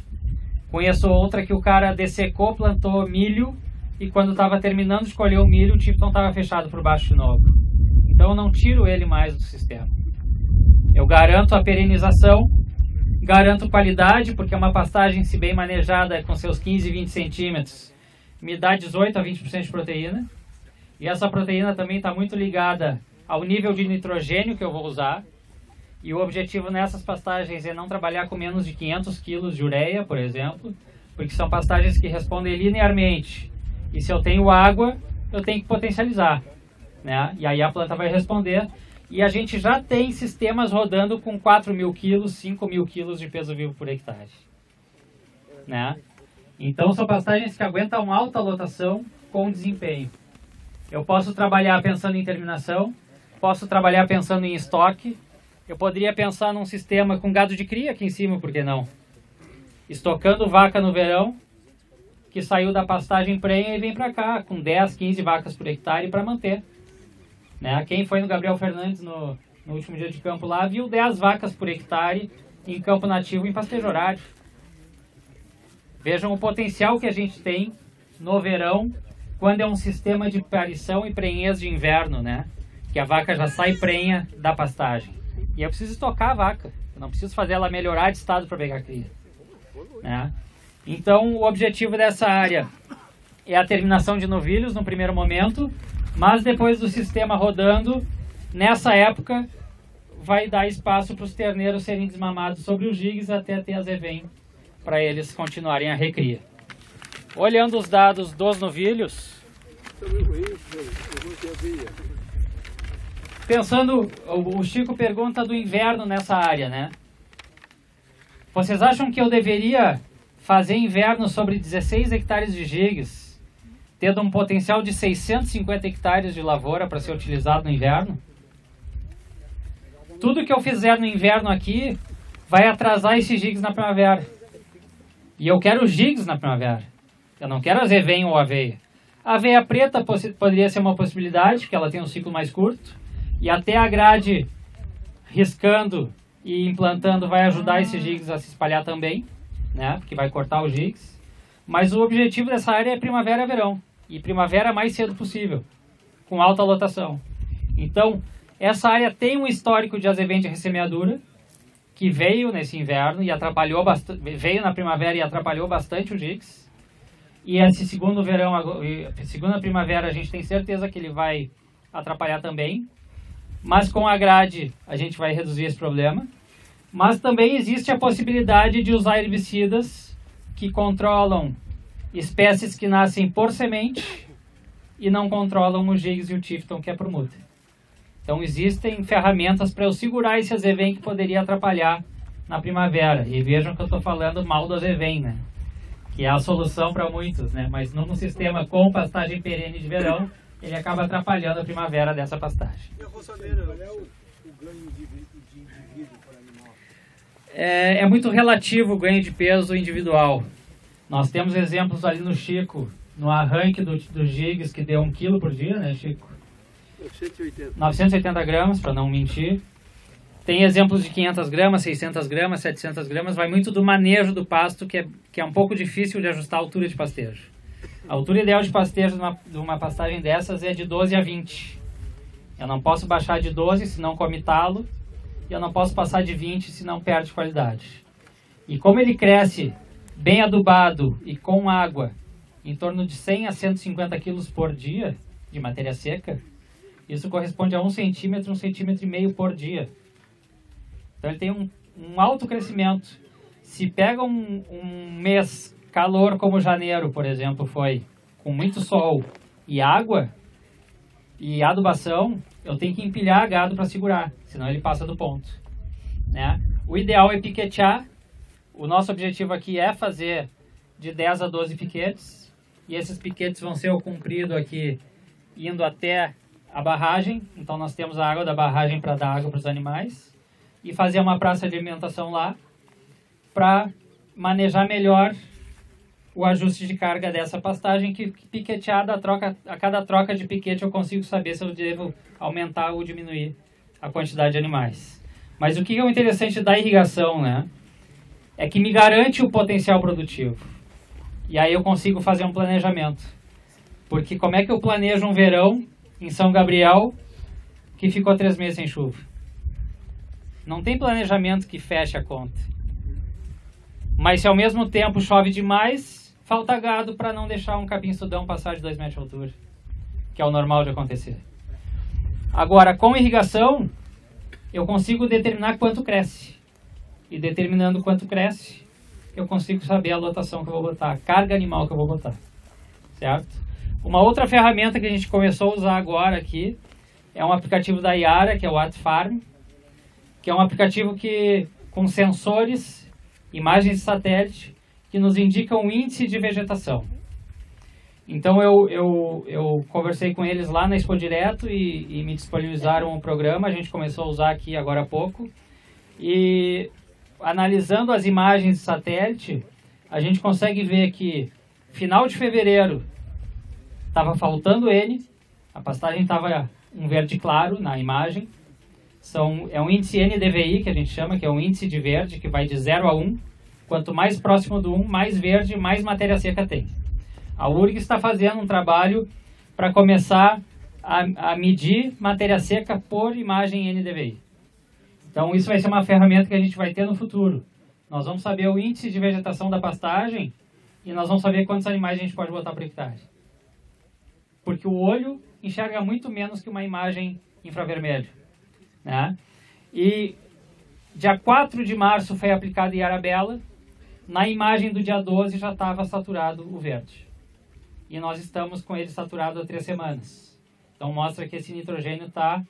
Conheço outra que o cara dessecou, plantou milho, e quando estava terminando de colher o milho, o Tifton estava fechado por baixo de novo. Então eu não tiro ele mais do sistema. Eu garanto a perenização, garanto qualidade, porque é uma pastagem, se bem manejada, com seus 15, 20 centímetros, me dá 18 a 20% de proteína. E essa proteína também está muito ligada ao nível de nitrogênio que eu vou usar. E o objetivo nessas pastagens é não trabalhar com menos de 500 kg de ureia, por exemplo, porque são pastagens que respondem linearmente. E se eu tenho água, eu tenho que potencializar, né? E aí a planta vai responder. E a gente já tem sistemas rodando com 4.000 kg, 5.000 kg de peso vivo por hectare, né? Então são pastagens que aguentam alta lotação com desempenho. Eu posso trabalhar pensando em terminação, posso trabalhar pensando em estoque. Eu poderia pensar num sistema com gado de cria aqui em cima, por que não? Estocando vaca no verão, que saiu da pastagem prenha e vem para cá, com 10, 15 vacas por hectare para manter. Né? Quem foi no Gabriel Fernandes no último dia de campo lá, viu 10 vacas por hectare em campo nativo em pastejo horário. Vejam o potencial que a gente tem no verão, quando é um sistema de parição e prenhez de inverno, né? Que a vaca já sai prenha da pastagem. E eu preciso estocar a vaca. Eu não preciso fazer ela melhorar de estado para pegar cria, né? Então, o objetivo dessa área é a terminação de novilhos no primeiro momento, mas depois do sistema rodando, nessa época, vai dar espaço para os terneiros serem desmamados sobre os jigs até ter a zevém, para eles continuarem a recria. Olhando os dados dos novilhos, pensando, o Chico pergunta do inverno nessa área, né? Vocês acham que eu deveria fazer inverno sobre 16 hectares de jigs, tendo um potencial de 650 hectares de lavoura para ser utilizado no inverno? Tudo que eu fizer no inverno aqui vai atrasar esses jigs na primavera. E eu quero jigs na primavera. Eu não quero azevém ou aveia. A aveia preta poderia ser uma possibilidade, porque ela tem um ciclo mais curto. E até a grade riscando e implantando vai ajudar esses jigs a se espalhar também, né? Porque vai cortar os jigs. Mas o objetivo dessa área é primavera e verão. E primavera mais cedo possível, com alta lotação. Então, essa área tem um histórico de azevém de ressemeadura, que veio nesse inverno e atrapalhou bastante, veio na primavera e atrapalhou bastante os jigs. E esse segundo verão, segunda primavera, a gente tem certeza que ele vai atrapalhar também. Mas com a grade a gente vai reduzir esse problema. Mas também existe a possibilidade de usar herbicidas que controlam espécies que nascem por semente e não controlam os jigs e o tifton, que é por muda. Então existem ferramentas para eu segurar esse azevém que poderia atrapalhar na primavera. E vejam que eu estou falando mal do azevém, né? Que é a solução para muitos, né? Mas num sistema com pastagem perene de verão, ele acaba atrapalhando a primavera dessa pastagem. E a roçadeira, qual é o ganho de indivíduo para animal? É muito relativo o ganho de peso individual. Nós temos exemplos ali no Chico, no arranque dos jigs, que deu 1 kg por dia, né, Chico? 980 gramas, para não mentir. Tem exemplos de 500 gramas, 600 gramas, 700 gramas. Vai muito do manejo do pasto, que é um pouco difícil de ajustar a altura de pastejo. A altura ideal de pastejo de uma pastagem dessas é de 12 a 20. Eu não posso baixar de 12, senão come talo. E eu não posso passar de 20, senão perde qualidade. E como ele cresce bem adubado e com água, em torno de 100 a 150 quilos por dia de matéria seca, isso corresponde a 1 centímetro, 1,5 centímetros por dia. Então ele tem um alto crescimento. Se pega um mês calor como janeiro, por exemplo, foi, com muito sol e água e adubação, eu tenho que empilhar gado para segurar, senão ele passa do ponto, né? O ideal é piquetear. O nosso objetivo aqui é fazer de 10 a 12 piquetes, e esses piquetes vão ser o comprido aqui, indo até a barragem. Então nós temos a água da barragem para dar água para os animais, e fazer uma praça de alimentação lá, para manejar melhor o ajuste de carga dessa pastagem, que piqueteada, a cada troca de piquete eu consigo saber se eu devo aumentar ou diminuir a quantidade de animais. Mas o que é o interessante da irrigação, né? É que me garante o potencial produtivo. E aí eu consigo fazer um planejamento. Porque como é que eu planejo um verão em São Gabriel que ficou 3 meses sem chuva? Não tem planejamento que feche a conta. Mas se ao mesmo tempo chove demais, falta gado para não deixar um capim-sudão passar de 2 metros de altura. que é o normal de acontecer. Agora, com irrigação, eu consigo determinar quanto cresce. E determinando quanto cresce, eu consigo saber a lotação que eu vou botar, a carga animal que eu vou botar. Certo? Uma outra ferramenta que a gente começou a usar agora aqui é um aplicativo da Yara, que é o AtFarm, que é um aplicativo que, com sensores, imagens de satélite, que nos indicam o índice de vegetação. Então eu conversei com eles lá na Expo Direto e me disponibilizaram um programa, a gente começou a usar aqui agora há pouco. E analisando as imagens de satélite, a gente consegue ver que final de fevereiro estava faltando N, a pastagem estava um verde claro na imagem. É um índice NDVI que a gente chama, que é um índice de verde que vai de 0 a 1. Quanto mais próximo do 1, mais verde, mais matéria seca tem. A URG está fazendo um trabalho para começar a medir matéria seca por imagem NDVI. Então isso vai ser uma ferramenta que a gente vai ter no futuro. Nós vamos saber o índice de vegetação da pastagem e nós vamos saber quantos animais a gente pode botar por hectare. Porque o olho enxerga muito menos que uma imagem infravermelho. Né? E dia 4 de março foi aplicado em Arabella. Na imagem do dia 12 já estava saturado o verde. E nós estamos com ele saturado há 3 semanas. Então mostra que esse nitrogênio está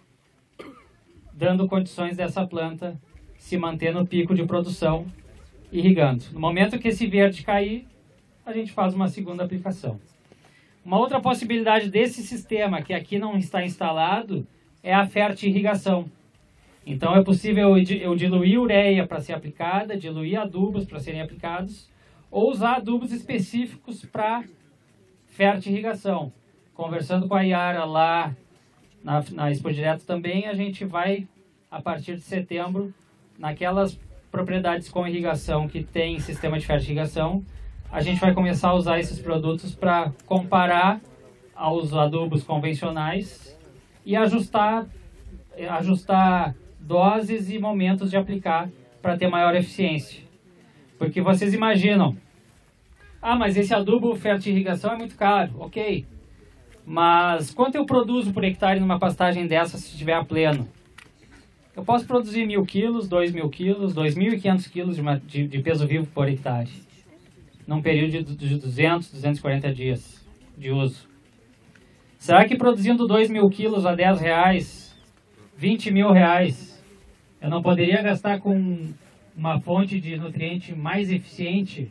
dando condições dessa planta se manter no pico de produção, irrigando. No momento que esse verde cair, a gente faz uma segunda aplicação. Uma outra possibilidade desse sistema, que aqui não está instalado, é a fertirrigação. Então é possível eu diluir ureia para ser aplicada, diluir adubos para serem aplicados, ou usar adubos específicos para fertirrigação. Conversando com a Yara lá na Expo Direto também, a gente vai, a partir de setembro, naquelas propriedades com irrigação que tem sistema de fertirrigação, a gente vai começar a usar esses produtos para comparar aos adubos convencionais e ajustar doses e momentos de aplicar para ter maior eficiência. Porque vocês imaginam, mas esse adubo fertirrigação é muito caro, ok. Mas quanto eu produzo por hectare numa pastagem dessa se estiver a pleno? Eu posso produzir 1.000 quilos, 2.000 quilos, 2.500 quilos de peso vivo por hectare, num período de 200, 240 dias de uso. Será que produzindo 2.000 quilos a R$10, R$20.000, eu não poderia gastar com uma fonte de nutriente mais eficiente,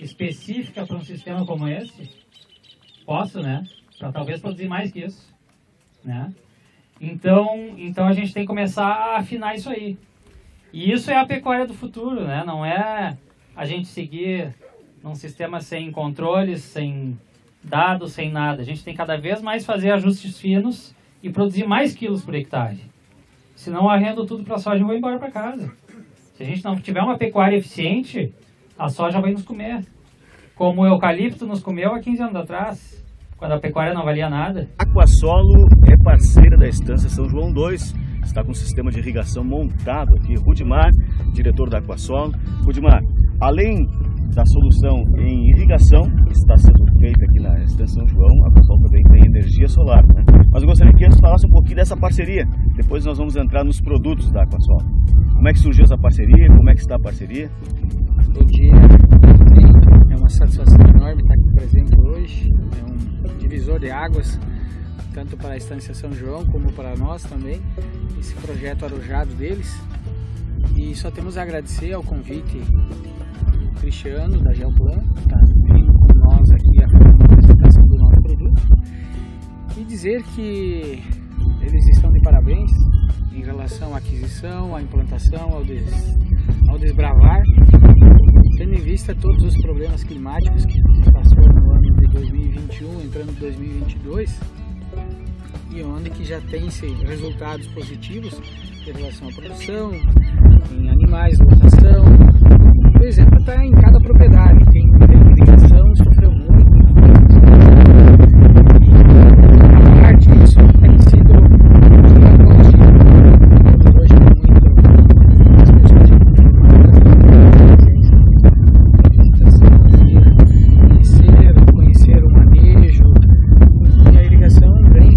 específica para um sistema como esse? Posso, né? Para talvez produzir mais que isso, né? Então a gente tem que começar a afinar isso aí. E isso é a pecuária do futuro, né? Não é a gente seguir num sistema sem controles, sem dados, sem nada. A gente tem cada vez mais fazer ajustes finos e produzir mais quilos por hectare. Senão eu arrendo tudo para a soja e vou embora para casa. Se a gente não tiver uma pecuária eficiente, a soja vai nos comer. Como o eucalipto nos comeu há 15 anos atrás, quando a pecuária não valia nada. A Aquasolo é parceira da Estância São João 2, está com um sistema de irrigação montado aqui. Rudimar, diretor da Aquasolo. Rudimar, além da solução em irrigação, que está sendo feita aqui na Estância São João, a Aquasolo também tem energia solar, né? Mas eu gostaria que antes falasse um pouquinho dessa parceria. Depois nós vamos entrar nos produtos da Aquasolo. Como é que surgiu essa parceria? Como é que está a parceria? Bom dia. É uma satisfação enorme estar aqui presente hoje. É um divisor de águas, tanto para a Estância São João como para nós também, esse projeto arrojado deles. E só temos a agradecer ao convite do Cristiano, da Geoplan, que está vindo com nós aqui a fazer uma apresentação do nosso produto. E dizer que eles estão de parabéns em relação à aquisição, à implantação, ao desbravar, tendo em vista todos os problemas climáticos que passou no ano de 2021, entrando em 2022, e onde que já tem resultados positivos em relação à produção, em animais, lotação. Por exemplo, está em cada propriedade, quem teve irrigação sofreu muito. A parte disso tem sido hoje tem muitas pessoas de conhecer o manejo, e a irrigação vem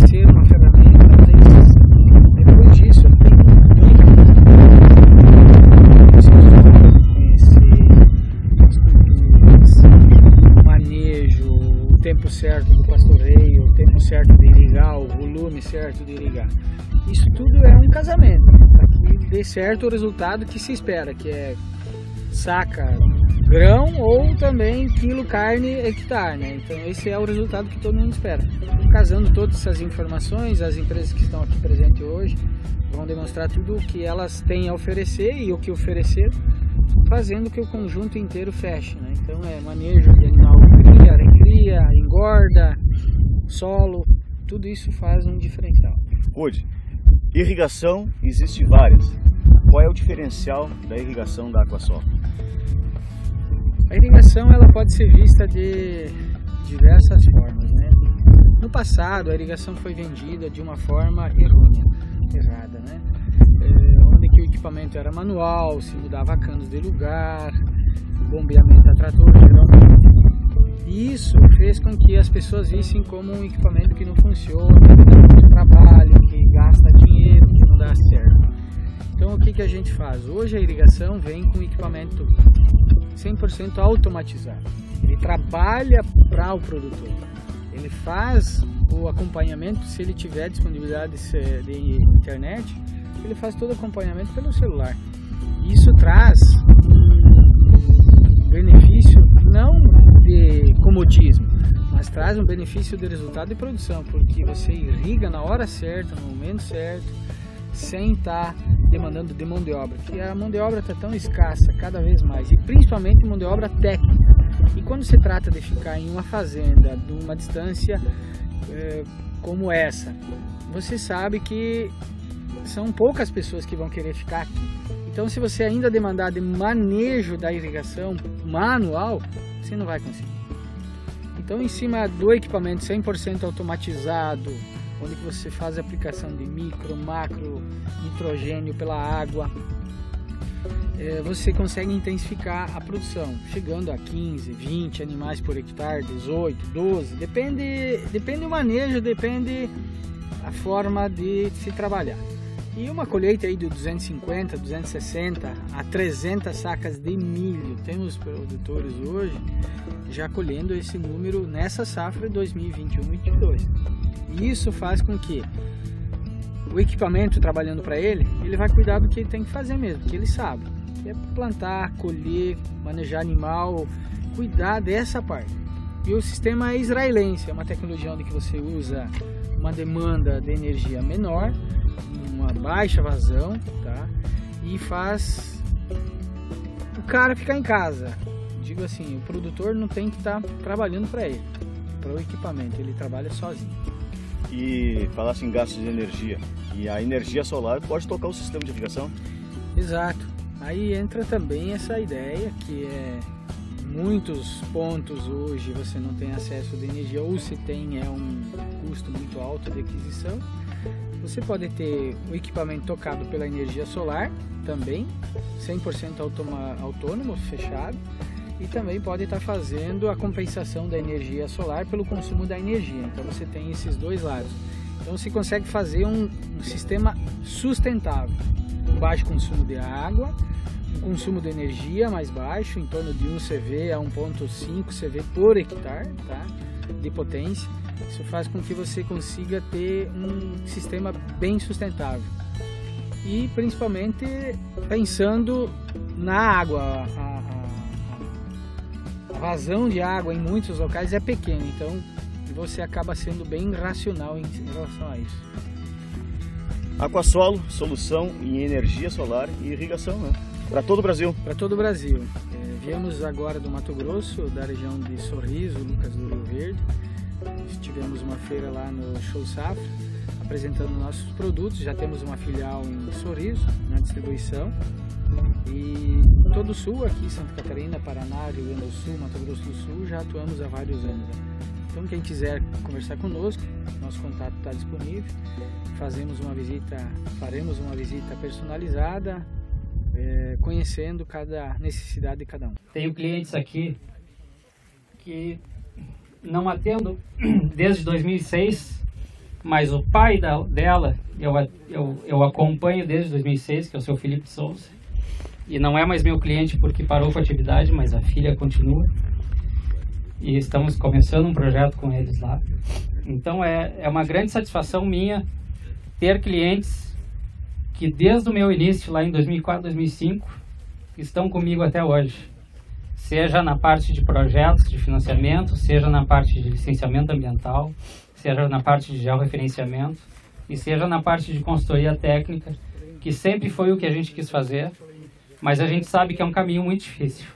certo do pastoreio, o tempo certo de irrigar, o volume certo de irrigar. Isso tudo é um casamento, para que dê certo o resultado que se espera, que é saca grão ou também quilo carne hectare, né? Então esse é o resultado que todo mundo espera. Casando todas essas informações, as empresas que estão aqui presentes hoje vão demonstrar tudo o que elas têm a oferecer e o que oferecer, fazendo que o conjunto inteiro feche, né? Então é manejo de animal cria, recria, engorda, solo, tudo isso faz um diferencial. Rude, irrigação existe várias. Qual é o diferencial da irrigação da Aquasol? A irrigação ela pode ser vista de diversas formas, né? No passado a irrigação foi vendida de uma forma errada, né? Onde que o equipamento era manual, se mudava canos de lugar, bombeamento a trator geralmente. E isso fez com que as pessoas vissem como um equipamento que não funciona, que dá muito trabalho, que gasta dinheiro, que não dá certo. Então o que a gente faz? Hoje a irrigação vem com equipamento 100% automatizado. Ele trabalha para o produtor. Ele faz o acompanhamento, se ele tiver disponibilidade de internet, ele faz todo o acompanhamento pelo celular. Isso traz um benefício não de comodismo, mas traz um benefício de resultado de produção, porque você irriga na hora certa, no momento certo, sem estar demandando de mão de obra, porque a mão de obra está tão escassa cada vez mais, e principalmente mão de obra técnica. E quando se trata de ficar em uma fazenda, de uma distância como essa, você sabe que são poucas pessoas que vão querer ficar aqui. Então se você ainda demandar de manejo da irrigação manual, você não vai conseguir. Então em cima do equipamento 100% automatizado, onde você faz a aplicação de micro, macro, nitrogênio pela água, você consegue intensificar a produção, chegando a 15, 20 animais por hectare, 18, 12, depende do manejo, depende a forma de se trabalhar. E uma colheita aí de 250, 260 a 300 sacas de milho, temos produtores hoje já colhendo esse número nessa safra 2021-22. E isso faz com que o equipamento trabalhando para ele vai cuidar do que ele tem que fazer mesmo, que ele sabe. Que é plantar, colher, manejar animal, cuidar dessa parte. E o sistema é israelense, é uma tecnologia onde que você usa uma demanda de energia menor, uma baixa vazão, tá? E faz o cara ficar em casa. Digo assim, o produtor não tem que estar trabalhando para ele, para o equipamento, ele trabalha sozinho. E falasse em gastos de energia, e a energia solar pode tocar o sistema de irrigação? Exato. Aí entra também essa ideia que muitos pontos hoje você não tem acesso de energia, ou se tem é um custo muito alto de aquisição. Você pode ter o equipamento tocado pela energia solar também, 100% autônomo, fechado, e também pode estar fazendo a compensação da energia solar pelo consumo da energia. Então você tem esses dois lados. Então você consegue fazer um sistema sustentável, com baixo consumo de água, um consumo de energia mais baixo, em torno de 1 CV a 1.5 CV por hectare, tá? De potência. Isso faz com que você consiga ter um sistema bem sustentável. E principalmente pensando na água, a vazão de água em muitos locais é pequena, então você acaba sendo bem racional em relação a isso. Aquasolo, solução em energia solar e irrigação, né? Para todo o Brasil? Para todo o Brasil. Viemos agora do Mato Grosso, da região de Sorriso, Lucas do Rio Verde. Tivemos uma feira lá no Show Safra, apresentando nossos produtos. Já temos uma filial em Sorriso, na distribuição. E todo o Sul, aqui Santa Catarina, Paraná, Rio Grande do Sul, Mato Grosso do Sul, já atuamos há vários anos. Então quem quiser conversar conosco, nosso contato está disponível. Faremos uma visita personalizada, conhecendo cada necessidade de cada um. Tenho clientes aqui que não atendo desde 2006, mas o pai dela eu acompanho desde 2006, que é o seu Felipe de Souza, e não é mais meu cliente porque parou com a atividade, mas a filha continua. e estamos começando um projeto com eles lá. Então é uma grande satisfação minha ter clientes que desde o meu início lá em 2004, 2005 estão comigo até hoje, seja na parte de projetos de financiamento, seja na parte de licenciamento ambiental, seja na parte de georreferenciamento e seja na parte de consultoria técnica, que sempre foi o que a gente quis fazer, mas a gente sabe que é um caminho muito difícil.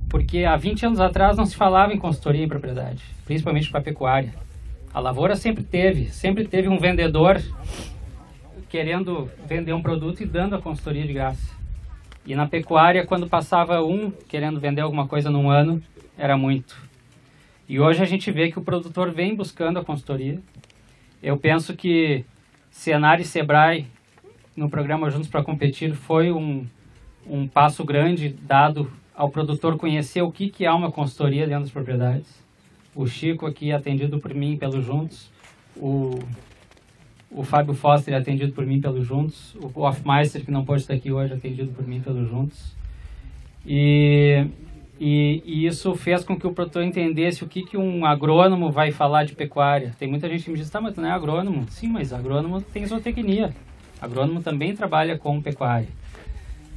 Porque há 20 anos atrás não se falava em consultoria em propriedade, principalmente para a pecuária. A lavoura sempre teve um vendedor querendo vender um produto e dando a consultoria de graça. E na pecuária, quando passava um querendo vender alguma coisa num ano, era muito. E hoje a gente vê que o produtor vem buscando a consultoria. Eu penso que Senar e Sebrae, no programa Juntos para Competir, foi um passo grande dado ao produtor conhecer o que é uma consultoria dentro das propriedades. O Chico aqui, atendido por mim pelo Juntos, o Fábio Foster, atendido por mim pelo Juntos, o Hofmeister, que não pode estar aqui hoje, atendido por mim pelo Juntos. E isso fez com que o produtor entendesse o que um agrônomo vai falar de pecuária. Tem muita gente que me diz, tá, mas tu não é agrônomo? Sim, mas agrônomo tem zootecnia. Agrônomo também trabalha com pecuária.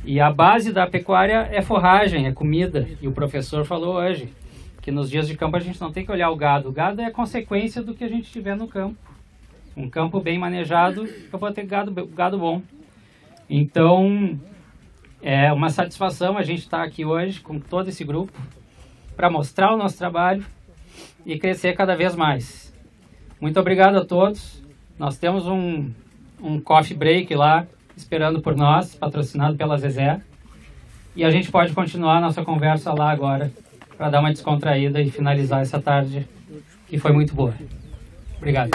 E a base da pecuária é forragem, é comida. E o professor falou hoje que nos dias de campo a gente não tem que olhar o gado. O gado é a consequência do que a gente tiver no campo. Um campo bem manejado, eu vou ter gado bom. Então, é uma satisfação a gente estar aqui hoje com todo esse grupo para mostrar o nosso trabalho e crescer cada vez mais. Muito obrigado a todos. Nós temos um coffee break lá, esperando por nós, patrocinado pela Zezé. E a gente pode continuar a nossa conversa lá agora, para dar uma descontraída e finalizar essa tarde, que foi muito boa. Obrigado.